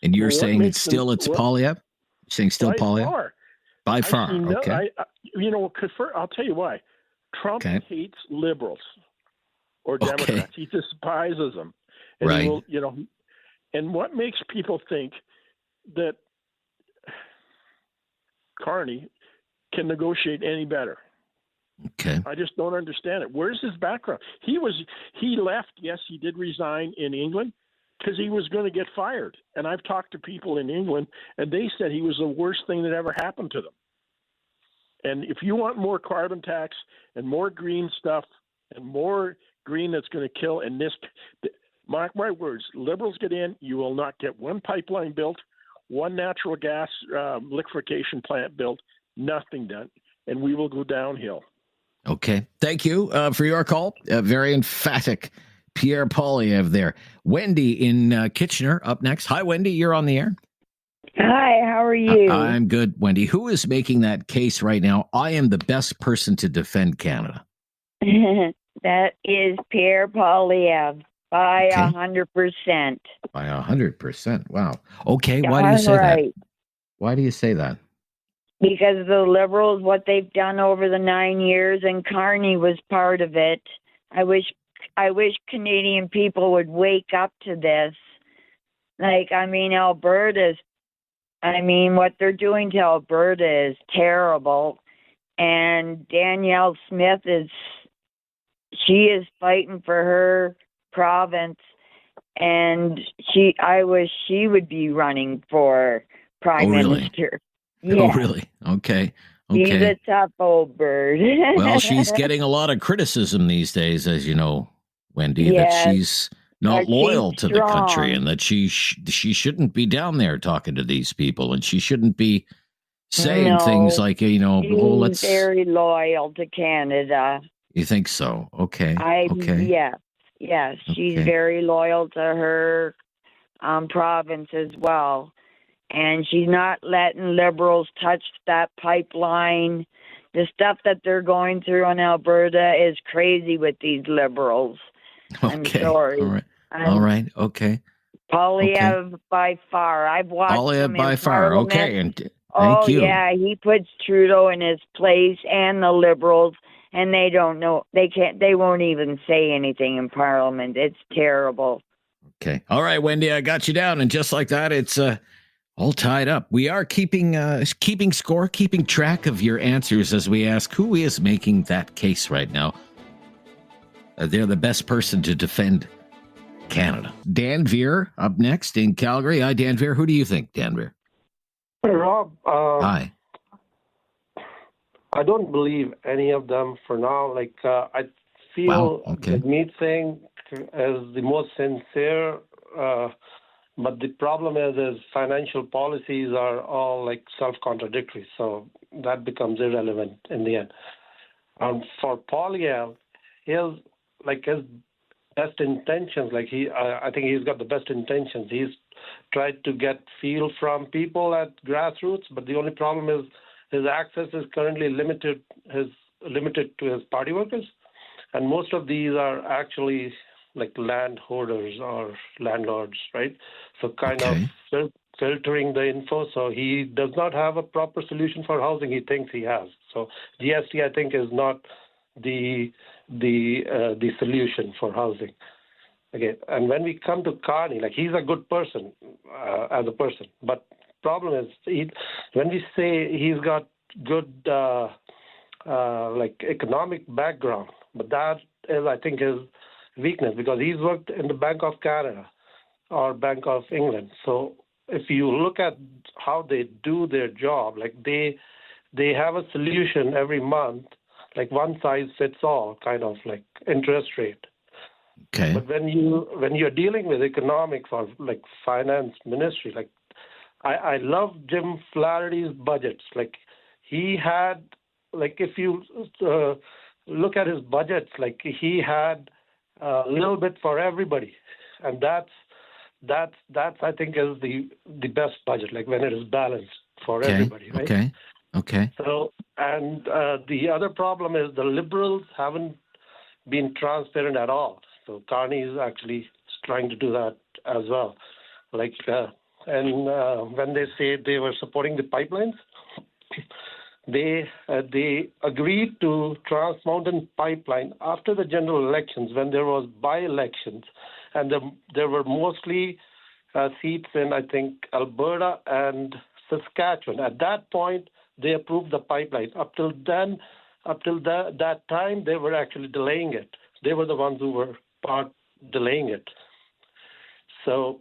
And you're saying it's Poilievre? You're saying still Poilievre? By far, okay. I'll tell you why. Trump hates liberals or Democrats. He despises them. And right. He will, and what makes people think that Carney can negotiate any better? Okay. I just don't understand it. Where's his background? He left. Yes, he did resign in England because he was going to get fired. And I've talked to people in England, and they said he was the worst thing that ever happened to them. And if you want more carbon tax and more green stuff and more green that's going to kill, and this, mark my words, Liberals get in, you will not get one pipeline built, one natural gas liquefaction plant built, nothing done, and we will go downhill. Okay. Thank you for your call. Very emphatic Pierre Poilievre there. Wendy in Kitchener up next. Hi, Wendy. You're on the air. Hi, how are you? I'm good, Wendy. Who is making that case right now? I am the best person to defend Canada. That is Pierre Poilievre by 100%. By 100%. Wow. Okay. Why do you say that? Why do you say that? Because the Liberals, what they've done over the 9 years, and Carney was part of it. I wish Canadian people would wake up to this. what they're doing to Alberta is terrible. And Danielle Smith she is fighting for her province. and I wish she would be running for prime minister. Yeah. Oh, really? Okay. She's a tough old bird. Well, she's getting a lot of criticism these days, as you know, Wendy, that she's not loyal to the country and that she shouldn't be down there talking to these people and she shouldn't be saying things like, she's very loyal to Canada. You think so? Okay. Yes. She's very loyal to her province as well. And she's not letting Liberals touch that pipeline. The stuff that they're going through in Alberta is crazy with these Liberals. I'm sorry. All right. Okay. Poilievre by far. I've watched him in Parliament. Okay. And thank you. Yeah. He puts Trudeau in his place and the Liberals, and they don't know. They won't even say anything in Parliament. It's terrible. Okay. All right, Wendy, I got you down. And just like that, it's all tied up. We are keeping score, keeping track of your answers as we ask who is making that case right now. They're the best person to defend Canada. Dan Veer up next in Calgary. Hi, Dan Veer. Who do you think, Dan Veer? Hey, Rob. Hi. I don't believe any of them for now. I feel the Mead thing is the most sincere, but the problem is financial policies are all self-contradictory, so that becomes irrelevant in the end. For Poilievre, his best intentions, I think he's got the best intentions. He's tried to get feel from people at grassroots, but the only problem is his access is currently limited to his party workers, and most of these are actually landholders or landlords, right? So kind of filtering the info. So he does not have a proper solution for housing. He thinks he has. So GST, I think, is not the solution for housing. Okay, and when we come to Carney, he's a good person as a person, but problem is when we say he's got good economic background, but that is, I think, his weakness, because he's worked in the Bank of Canada or Bank of England. So if you look at how they do their job, they have a solution every month, one size fits all kind of interest rate. Okay. But when you're dealing with economics or finance ministry, I love Jim Flaherty's budgets. He had if you look at his budgets, he had a little bit for everybody, and that's I think is the best budget, when it is balanced for everybody, right? Okay. So, and the other problem is the Liberals haven't been transparent at all. So Carney is actually trying to do that as well. And when they say they were supporting the pipelines, they agreed to Trans Mountain Pipeline after the general elections, when there was by-elections, and there were mostly seats in, I think, Alberta and Saskatchewan. At that point, they approved the pipeline. Up till that time, they were actually delaying it. They were the ones who were delaying it. So,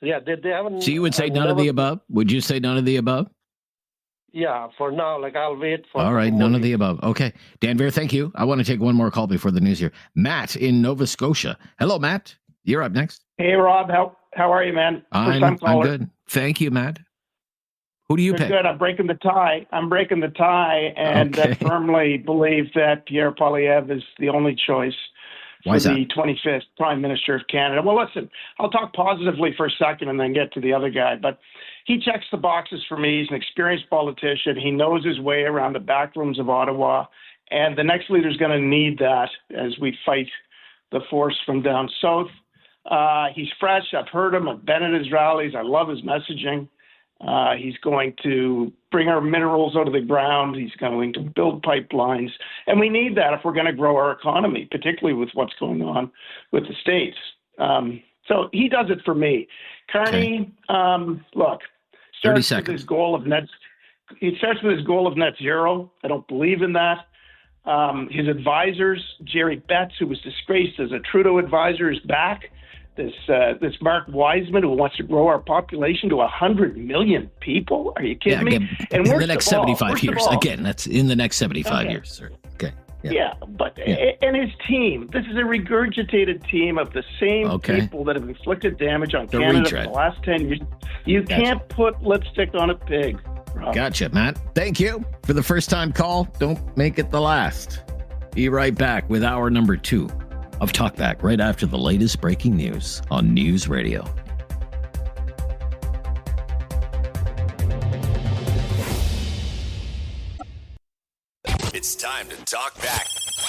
they haven't... So you would say none of the above? Would you say none of the above? Yeah, for now, I'll wait for... All right, none of the above. Okay. Dan Veer, thank you. I want to take one more call before the news here. Matt in Nova Scotia. Hello, Matt. You're up next. Hey, Rob. How are you, man? I'm good. Thank you, Matt. Who do you pick? Good. I'm breaking the tie, and I firmly believe that Pierre Poilievre is the only choice for the 25th Prime Minister of Canada. Well, listen, I'll talk positively for a second and then get to the other guy. But he checks the boxes for me. He's an experienced politician. He knows his way around the back rooms of Ottawa. And the next leader is going to need that as we fight the force from down south. He's fresh. I've heard him. I've been at his rallies. I love his messaging. He's going to bring our minerals out of the ground. He's going to build pipelines. And we need that if we're going to grow our economy, particularly with what's going on with the States. So he does it for me. Carney, look, starts with his goal of net zero. I don't believe in that. His advisors, Jerry Betts, who was disgraced as a Trudeau advisor, is back. this Mark Wiseman who wants to grow our population to 100 million people. Are you kidding me? And in the next 75 years. Again, that's in the next 75 years, sir. Okay. And his team. This is a regurgitated team of the same people that have inflicted damage on Canada for the last 10 years. You can't put lipstick on a pig. Rob. Gotcha, Matt. Thank you for the first-time call. Don't make it the last. Be right back with hour number 2 of Talkback right after the latest breaking news on News Radio. It's time to talk back.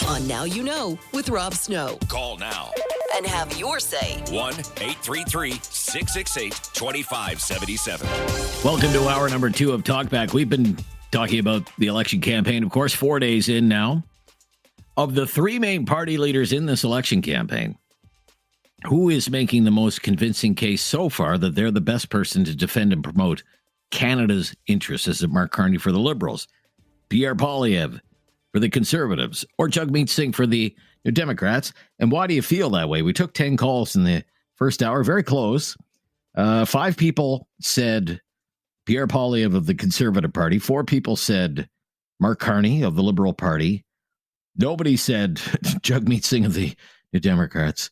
On Now You Know with Rob Snow. Call now And have your say. 1-833-668-2577. Welcome to hour number 2 of Talkback. We've been talking about the election campaign, of course, 4 days in now. Of the 3 main party leaders in this election campaign, who is making the most convincing case so far that they're the best person to defend and promote Canada's interests? Is it Mark Carney for the Liberals, Pierre Poilievre for the Conservatives, or Jagmeet Singh for the New Democrats? And why do you feel that way? We took 10 calls in the first hour, very close. 5 people said Pierre Poilievre of the Conservative Party. 4 people said Mark Carney of the Liberal Party. Nobody said Jagmeet Singh of the New Democrats,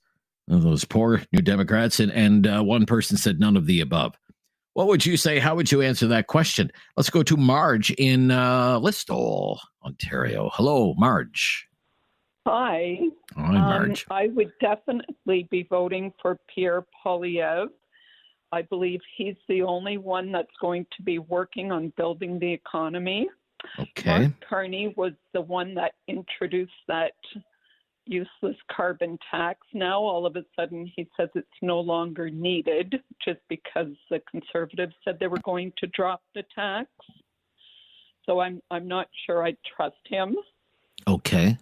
those poor New Democrats, and one person said none of the above. What would you say? How would you answer that question? Let's go to Marge in Listowel, Ontario. Hello, Marge. Hi. Hi, Marge. I would definitely be voting for Pierre Poilievre. I believe he's the only one that's going to be working on building the economy. Okay. Mark Carney was the one that introduced that useless carbon tax. Now, all of a sudden, he says it's no longer needed just because the Conservatives said they were going to drop the tax. So I'm not sure I trust him. Okay.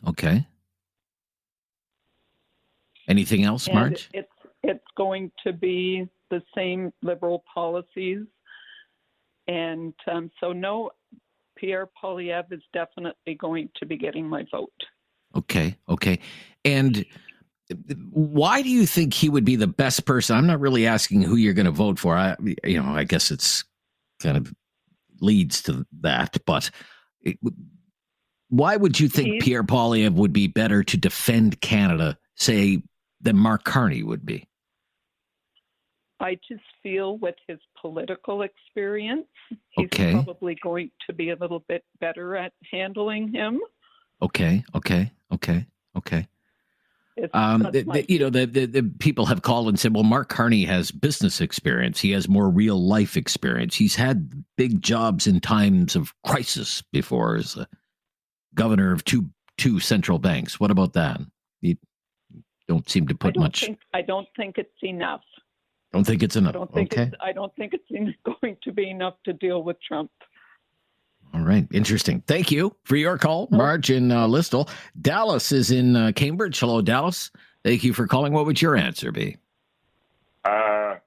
Anything else, Marge? It's going to be the same Liberal policies. And so no, Pierre Poilievre is definitely going to be getting my vote. Okay. And why do you think he would be the best person? I'm not really asking who you're going to vote for. I guess it's kind of leads to that. But why would you think Pierre Poilievre would be better to defend Canada, say, than Mark Carney would be? I just feel with his political experience, he's probably going to be a little bit better at handling him. Okay. The people have called and said, well, Mark Carney has business experience. He has more real life experience. He's had big jobs in times of crisis before as a governor of two central banks. What about that? You don't seem to put much. I don't think it's enough. Don't think it's enough. I don't think it's going to be enough to deal with Trump. All right. Interesting. Thank you for your call, Marge in Listowel. Dallas is in Cambridge. Hello, Dallas. Thank you for calling. What would your answer be? At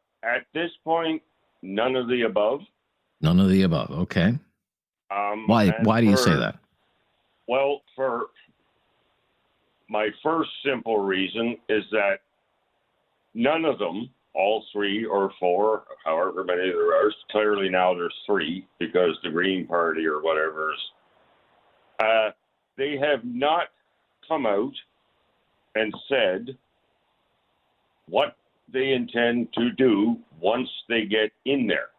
this point, none of the above. None of the above. Okay. Why do you say that? Well, for my first simple reason is that none of them, all 3 or 4, however many there are, clearly now there's 3 because the Green Party or whatever is, they have not come out and said what they intend to do once they get in there.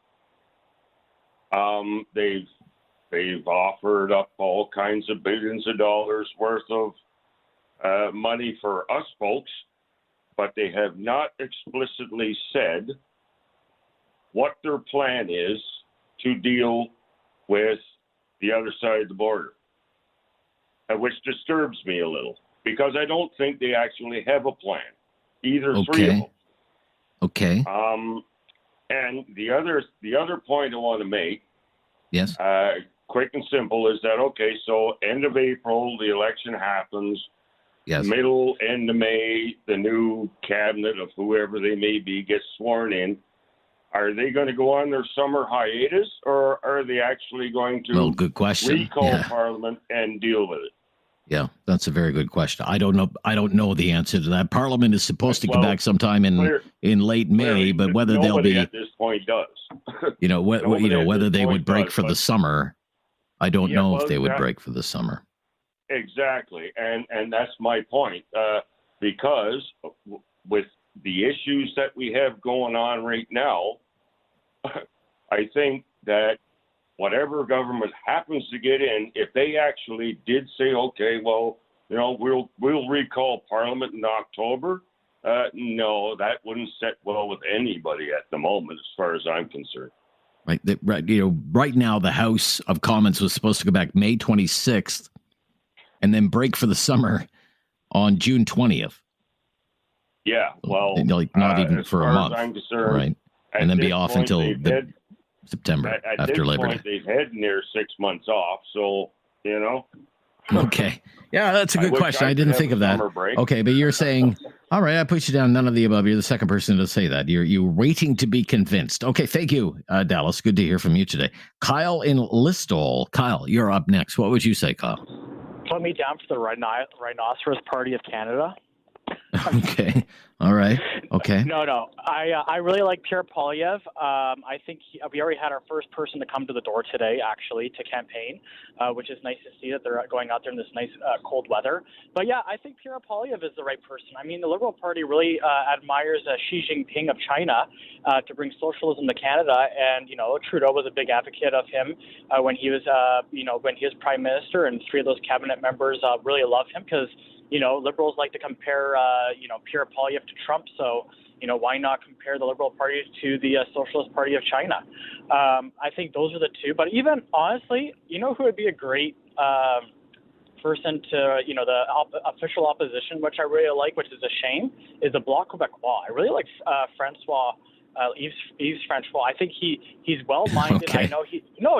They've offered up all kinds of billions of dollars worth of money for us folks, but they have not explicitly said what their plan is to deal with the other side of the border, which disturbs me a little because I don't think they actually have a plan, either 3 of them. Okay. And the other point I want to make, yes, quick and simple, is that so end of April the election happens. Yes. End of May, the new cabinet of whoever they may be gets sworn in. Are they going to go on their summer hiatus, or are they actually going to good question. recall Parliament and deal with it? Yeah, that's a very good question. I don't know the answer to that. Parliament is supposed to come back sometime in late May, but whether they'll be at this point does. whether they would break for the summer, I don't know if they would break for the summer. Exactly, and that's my point. Because with the issues that we have going on right now, I think that whatever government happens to get in, if they actually did say, okay, well, we'll recall Parliament in October, no, that wouldn't sit well with anybody at the moment, as far as I'm concerned. Right, right now the House of Commons was supposed to go back May 26th, and then break for the summer on June 20th. Yeah, well, not even for a month, I'm concerned, right? And then be off until September after Labor Day. They've had near 6 months off, so Okay, yeah, that's a good question. I didn't think of that. Okay, but you're saying, all right, I put you down. None of the above. You're the second person to say that. You're waiting to be convinced. Okay, thank you, Dallas. Good to hear from you today. Kyle in Listowel. Kyle, you're up next. What would you say, Kyle? Put me down for the Rhinoceros Party of Canada. Okay. All right. Okay. No. I really like Pierre Poilievre. I think we already had our first person to come to the door today, actually, to campaign, which is nice to see that they're going out there in this nice cold weather. But yeah, I think Pierre Poilievre is the right person. I mean, the Liberal Party really admires Xi Jinping of China to bring socialism to Canada, and Trudeau was a big advocate of him when he was, when he was Prime Minister, and three of those cabinet members really love him because. Liberals like to compare, Pierre Poilievre to Trump. So, why not compare the Liberal Party to the Socialist Party of China? I think those are the two. But even honestly, who would be a great person to, the official opposition, which I really like, which is a shame, is the Bloc Québécois. I really like Francois. Yves Francois. I think he's well-minded. Okay. I know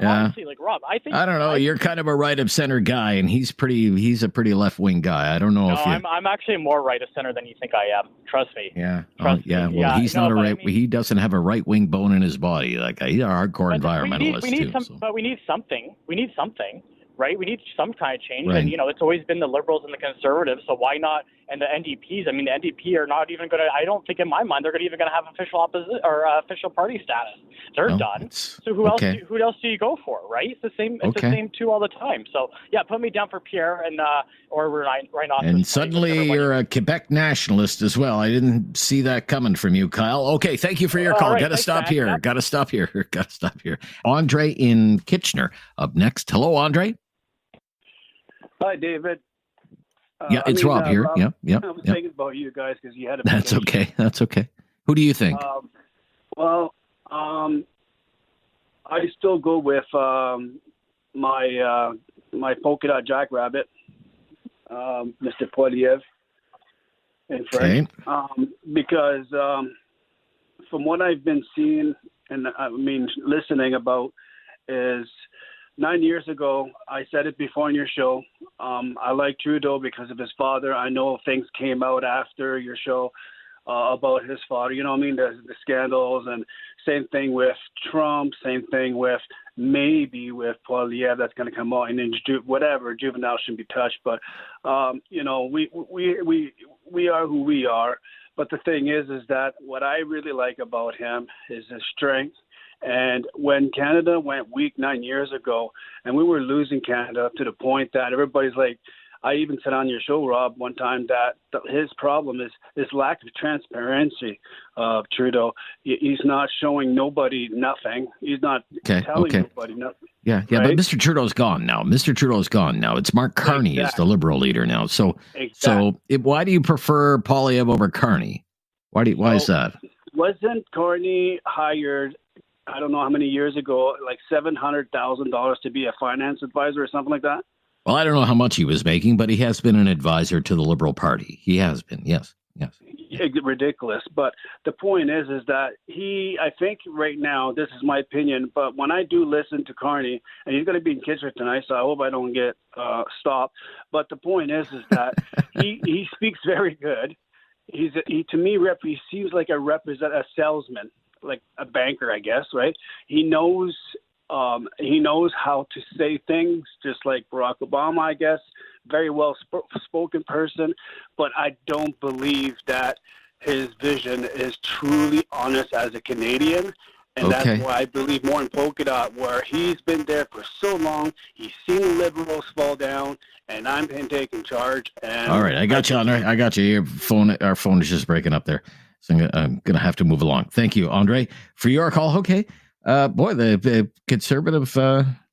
honestly, like Rob, I think I don't know. You're kind of a right of center guy, and he's a pretty left-wing guy. I don't know if I'm actually more right of center than you think I am. Trust me. Yeah. Trust me. Yeah. Well, he's not a right. He doesn't have a right-wing bone in his body. Like he's a hardcore environmentalist too. But we need something. Right? We need some kind of change. Right. And, it's always been the Liberals and the Conservatives, so why not? And the NDPs, I mean, the NDP are not even going to, I don't think in my mind, they're even going to have official opposition or official party status. They're done. So who else do you go for, right? It's the same It's the same two all the time. So, yeah, put me down for Pierre and or Rhinoceros. And suddenly you're a Quebec nationalist as well. I didn't see that coming from you, Kyle. Okay, thank you for your call. Right, Got to stop here. Andre in Kitchener up next. Hello, Andre. Hi, David. It's Rob here. Rob, I was thinking about you guys because you had a. That's okay. Who do you think? I still go with my polka dot jackrabbit, Mr. Poilievre, in French, because from what I've been seeing and listening about is. 9 years ago, I said it before on your show. I like Trudeau because of his father. I know things came out after your show about his father. You know what I mean? The scandals, and same thing with Trump. Same thing with maybe with Poilievre. That's going to come out, and then juvenile shouldn't be touched. But we are who we are. But the thing is that what I really like about him is his strength. And when Canada went weak 9 years ago, and we were losing Canada to the point that everybody's like, I even said on your show, Rob, one time that his problem is this lack of transparency of Trudeau. He's not showing nobody nothing. He's not telling nobody nothing. Yeah, right? But Mr. Trudeau's gone now. It's Mark Carney is the Liberal leader now. So why do you prefer Poilievre over Carney? Why is that? Wasn't Carney hired? I don't know how many years ago, like $700,000 to be a finance advisor or something like that? Well, I don't know how much he was making, but he has been an advisor to the Liberal Party. He has been, yes. Ridiculous. But the point is that I think right now, this is my opinion, but when I do listen to Carney, and he's going to be in Kitchener tonight, so I hope I don't get stopped. But the point is that he speaks very good. He seems like a salesman. Like a banker, I guess, right? He knows how to say things, just like Barack Obama, I guess. very well spoken person, but I don't believe that his vision is truly honest as a Canadian. And that's why I believe more in Polka Dot, where he's been there for so long. He's seen the Liberals fall down, and I'm been taking charge. And all right, I got you, Andre. I got you. Our phone is just breaking up there, so I'm going to have to move along. Thank you, Andre, for your call. Okay, boy, the Conservative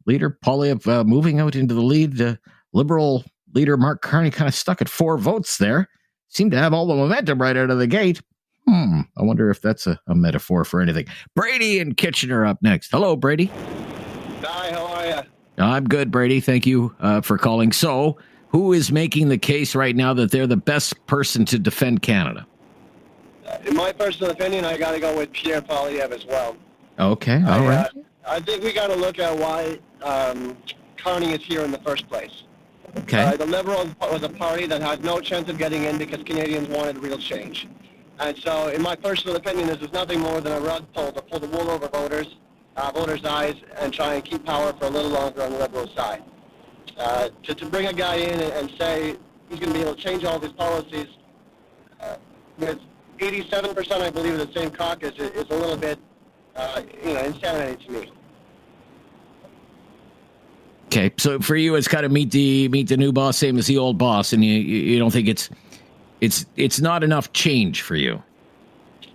leader Poilievre moving out into the lead. Liberal leader Mark Carney kind of stuck at 4 votes there. Seemed to have all the momentum right out of the gate. I wonder if that's a metaphor for anything. Brady and Kitchener up next. Hello, Brady. Hi, how are you? I'm good, Brady. Thank you for calling. So, who is making the case right now that they're the best person to defend Canada? In my personal opinion, I got to go with Pierre Poilievre as well. Okay, all right. I think we got to look at why Carney is here in the first place. Okay. The Liberals was a party that had no chance of getting in because Canadians wanted real change. And so, in my personal opinion, this is nothing more than a rug pull to pull the wool over voters' eyes and try and keep power for a little longer on the Liberal side. To bring a guy in and say he's going to be able to change all these policies with 87%, I believe, of the same caucus is a little bit, insanity to me. Okay, so for you, it's kind of meet the new boss, same as the old boss, and you don't think it's not enough change for you.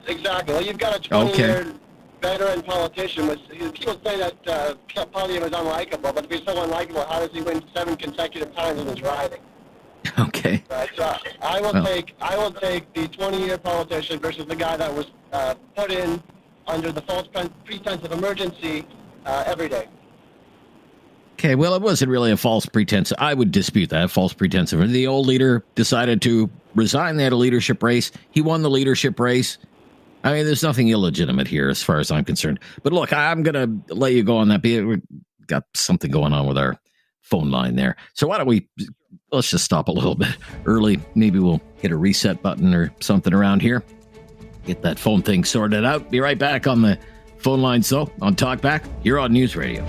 Exactly. Well, you've got a 20-year veteran politician. People say that Poilievre is unlikable, but to be so unlikable, how does he win 7 consecutive times in his riding? Okay. Right. So I will take the 20-year politician versus the guy that was put in under the false pretense of emergency every day. Okay, well, it wasn't really a false pretense. I would dispute that, false pretense. The old leader decided to resign. They had a leadership race. He won the leadership race. I mean, there's nothing illegitimate here as far as I'm concerned. But look, I'm going to let you go on that. We've got something going on with our phone line there. So why don't let's just stop a little bit early. Maybe we'll hit a reset button or something around here. Get that phone thing sorted out. Be right back on the phone lines, though, on Talkback. You're on News Radio.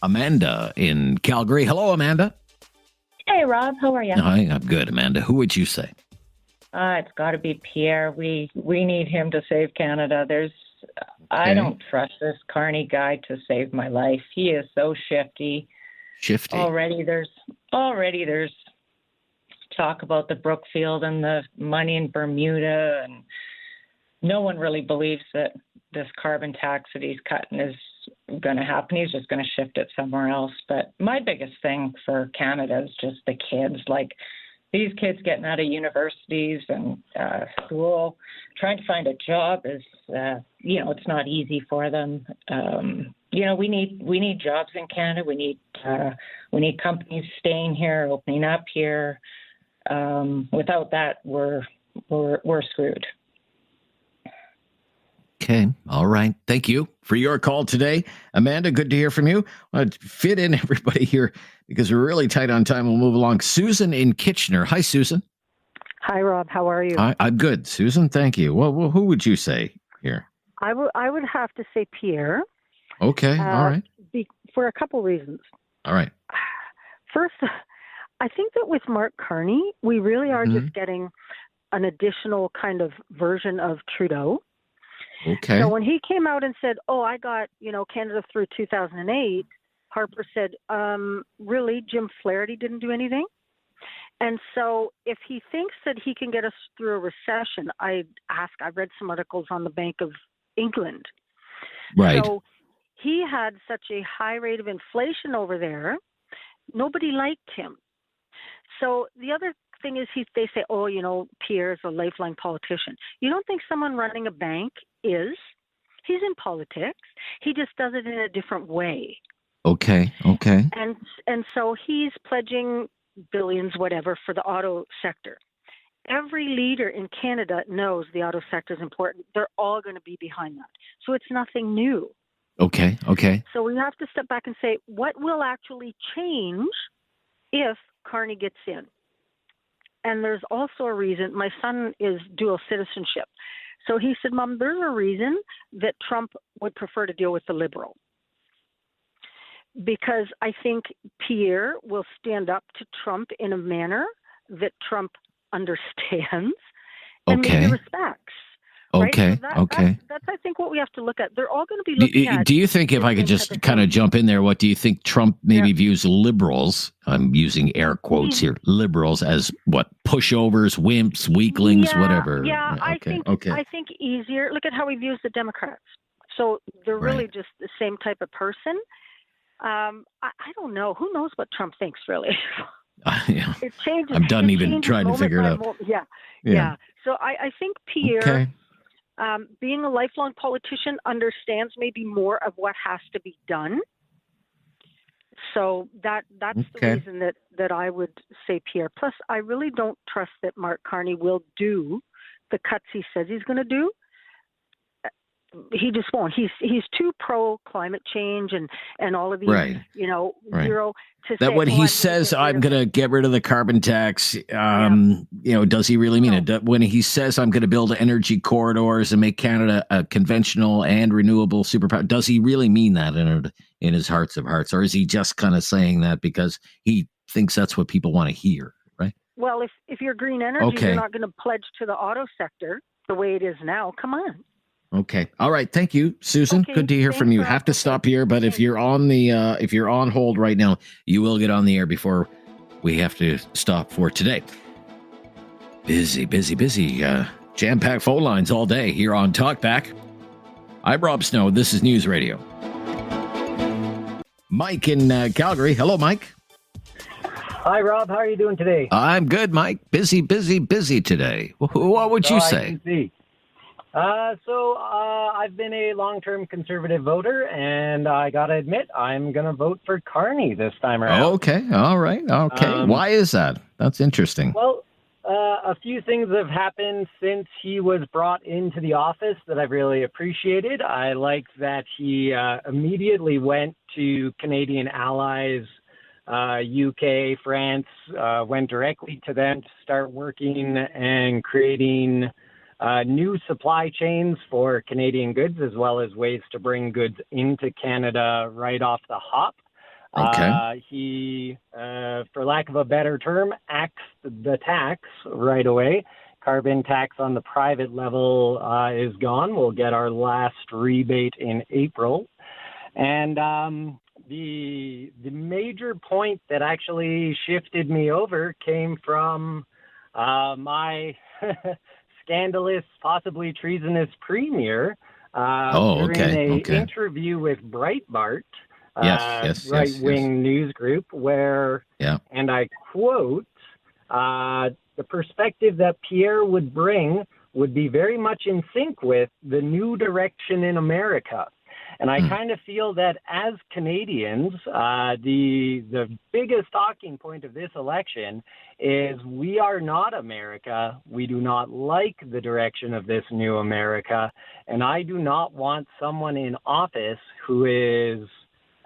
Amanda in Calgary. Hello, Amanda. Hey, Rob. How are you? Hi, I'm good, Amanda. Who would you say? It's got to be Pierre. We need him to save Canada. I don't trust this Carney guy to save my life. He is so shifty. Already there's talk about the Brookfield and the money in Bermuda, and no one really believes that this carbon tax that he's cutting is going to happen. He's just going to shift it somewhere else. But my biggest thing for Canada is just the kids. Like, these kids getting out of universities and school, trying to find a job is, it's not easy for them. We need jobs in Canada. We need companies staying here, opening up here. Without that, we're screwed. Okay. All right. Thank you for your call today. Amanda, good to hear from you. I'll fit in everybody here because we're really tight on time. We'll move along. Susan in Kitchener. Hi, Susan. Hi, Rob. How are you? I'm good, Susan. Thank you. Well, who would you say here? I would have to say Pierre. Okay. All right. For a couple reasons. All right. First, I think that with Mark Carney, we really are just getting an additional kind of version of Trudeau. Okay. So when he came out and said, I got, Canada through 2008, Harper said, really, Jim Flaherty didn't do anything? And so if he thinks that he can get us through a recession, I read some articles on the Bank of England. Right. So he had such a high rate of inflation over there, nobody liked him. So the other thing is they say, Pierre's a lifeline politician. You don't think someone running a bank is? He's in politics. He just does it in a different way. Okay. And so he's pledging billions, whatever, for the auto sector. Every leader in Canada knows the auto sector is important. They're all going to be behind that. So it's nothing new. Okay. So we have to step back and say, what will actually change if Carney gets in? And there's also a reason. My son is dual citizenship. So he said, Mom, there's a reason that Trump would prefer to deal with the Liberal. because I think Pierre will stand up to Trump in a manner that Trump understands and maybe respects. Okay. Right? So that's I think what we have to look at. They're all going to be looking at. Do you think, if I could just kind of jump in there, what do you think Trump maybe views liberals? I'm using air quotes here. Liberals as what? Pushovers, wimps, weaklings, whatever. Yeah, I think easier. Look at how he views the Democrats. So they're really just the same type of person. I don't know. Who knows what Trump thinks, really? It changes. I'm done even trying to figure it out. Yeah. So I think Pierre, being a lifelong politician, understands maybe more of what has to be done. So that's the reason that I would say Pierre. Plus, I really don't trust that Mark Carney will do the cuts he says he's going to do. He just won't. He's too pro climate change and all of these, zero to that say, when he says I'm going to get rid of the carbon tax, does he really mean it? When he says I'm going to build energy corridors and make Canada a conventional and renewable superpower, does he really mean that in his hearts of hearts, or is he just kind of saying that because he thinks that's what people want to hear? Right. Well, if you're green energy, you're not going to pledge to the auto sector the way it is now. Come on. Okay. All right. Thank you, Susan. Okay, good to hear from you. Rob. Have to stop here, but if you're on if you're on hold right now, you will get on the air before we have to stop for today. Busy. Jam-packed phone lines all day here on Talkback. I'm Rob Snow. This is News Radio. Mike in Calgary. Hello, Mike. Hi, Rob. How are you doing today? I'm good, Mike. Busy today. What would you say? I can see. I've been a long-term conservative voter, and I got to admit, I'm going to vote for Carney this time around. Okay. All right. Okay. Why is that? That's interesting. Well, a few things have happened since he was brought into the office that I've really appreciated. I like that he immediately went to Canadian allies, UK, France, went directly to them to start working and creating new supply chains for Canadian goods, as well as ways to bring goods into Canada right off the hop. Okay. He, for lack of a better term, axed the tax right away. Carbon tax on the private level is gone. We'll get our last rebate in April. And the major point that actually shifted me over came from my scandalous, possibly treasonous premier during an interview with Breitbart, right-wing news group, where, and I quote, the perspective that Pierre would bring would be very much in sync with the new direction in America. And I kind of feel that as Canadians, the biggest talking point of this election is we are not America. We do not like the direction of this new America. And I do not want someone in office who is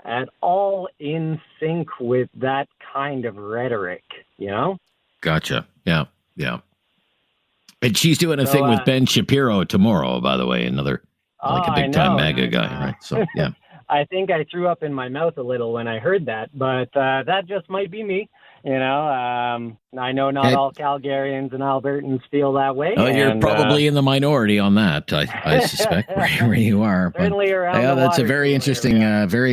at all in sync with that kind of rhetoric, you know? Gotcha. Yeah. And she's doing a thing with Ben Shapiro tomorrow, by the way, another... like a big-time MAGA guy, right? So, yeah. I think I threw up in my mouth a little when I heard that, but that just might be me. You know, I know not all Calgarians and Albertans feel that way. Oh, you're probably in the minority on that, I suspect, where you are. Certainly around the that's a water very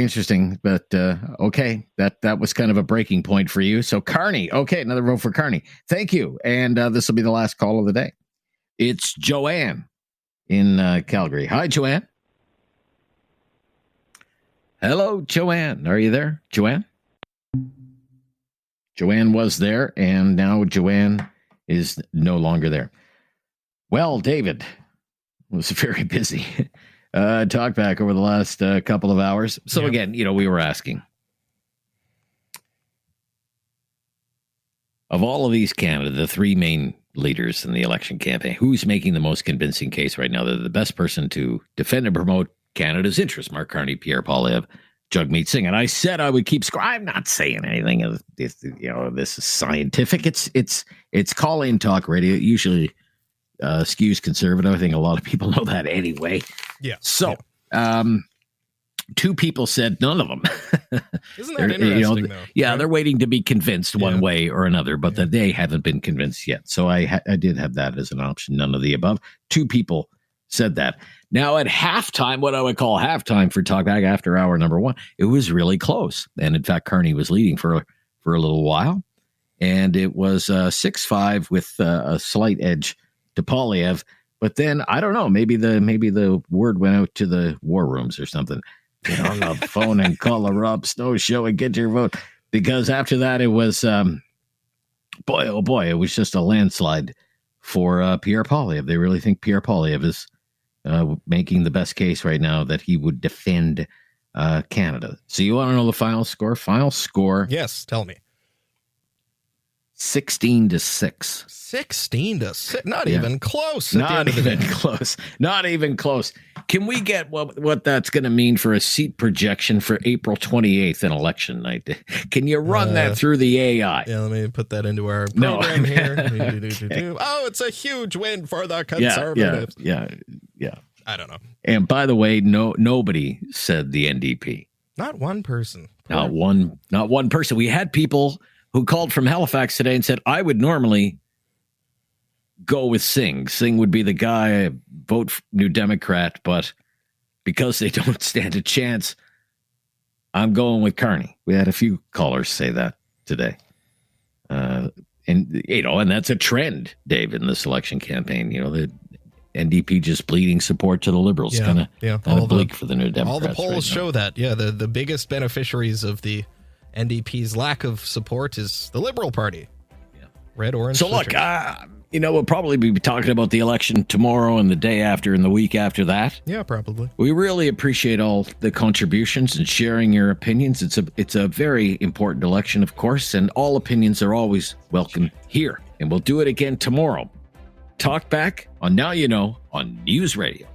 interesting, but okay, that was kind of a breaking point for you. So Carney, okay, another vote for Carney. Thank you, and this will be the last call of the day. It's Joanne in Calgary. Hi, Joanne. Hello, Joanne. Are you there, Joanne? Joanne was there, and now Joanne is no longer there. Well, David was very busy. Talkback over the last couple of hours. So again, we were asking, of all of these candidates, the three main leaders in the election campaign, who's making the most convincing case right now? They're the best person to defend and promote Canada's interests: Mark Carney, Pierre Poilievre, Jagmeet Singh. And I said I would keep I'm not saying anything. This is scientific. It's call-in talk radio. It usually skews conservative. I think a lot of people know that anyway. Yeah. So, 2 people said none of them. Isn't that interesting, though? Yeah, right? they're waiting to be convinced one way or another, but that they haven't been convinced yet. So I did have that as an option, none of the above. 2 people said that. Now at halftime, what I would call halftime for Talkback after hour number 1, it was really close. And in fact, Carney was leading for a little while. And it was 6-5 with a slight edge to Poilievre. But then, I don't know, maybe the word went out to the war rooms or something. Get on the phone and call a Rob Snow show and get your vote. Because after that, it was, boy, oh boy, it was just a landslide for Pierre Poilievre. They really think Pierre Poilievre is making the best case right now that he would defend Canada. So you want to know the final score? Final score. Yes, tell me. 16-6. 16-6. Not even close. Not even close. Not even close. Can we get what that's going to mean for a seat projection for April 28th in election night? Can you run that through the AI? Yeah, let me put that into our program here. Oh, it's a huge win for the Conservatives. Yeah. I don't know. And by the way, nobody said the NDP. Not one person. Not one person. We had people who called from Halifax today and said, I would normally go with Singh. Singh would be the guy, vote for New Democrat, but because they don't stand a chance, I'm going with Carney. We had a few callers say that today. And that's a trend, Dave, in this election campaign. The NDP just bleeding support to the Liberals. Kind of bleak for the New Democrats. All the polls show that. Yeah, the biggest beneficiaries of the NDP's lack of support is the Liberal Party. Yeah. Red, orange. So look, we'll probably be talking about the election tomorrow and the day after and the week after that. Yeah, probably. We really appreciate all the contributions and sharing your opinions. It's a very important election, of course, and all opinions are always welcome here. And we'll do it again tomorrow. Talkback on Now You Know on News Radio.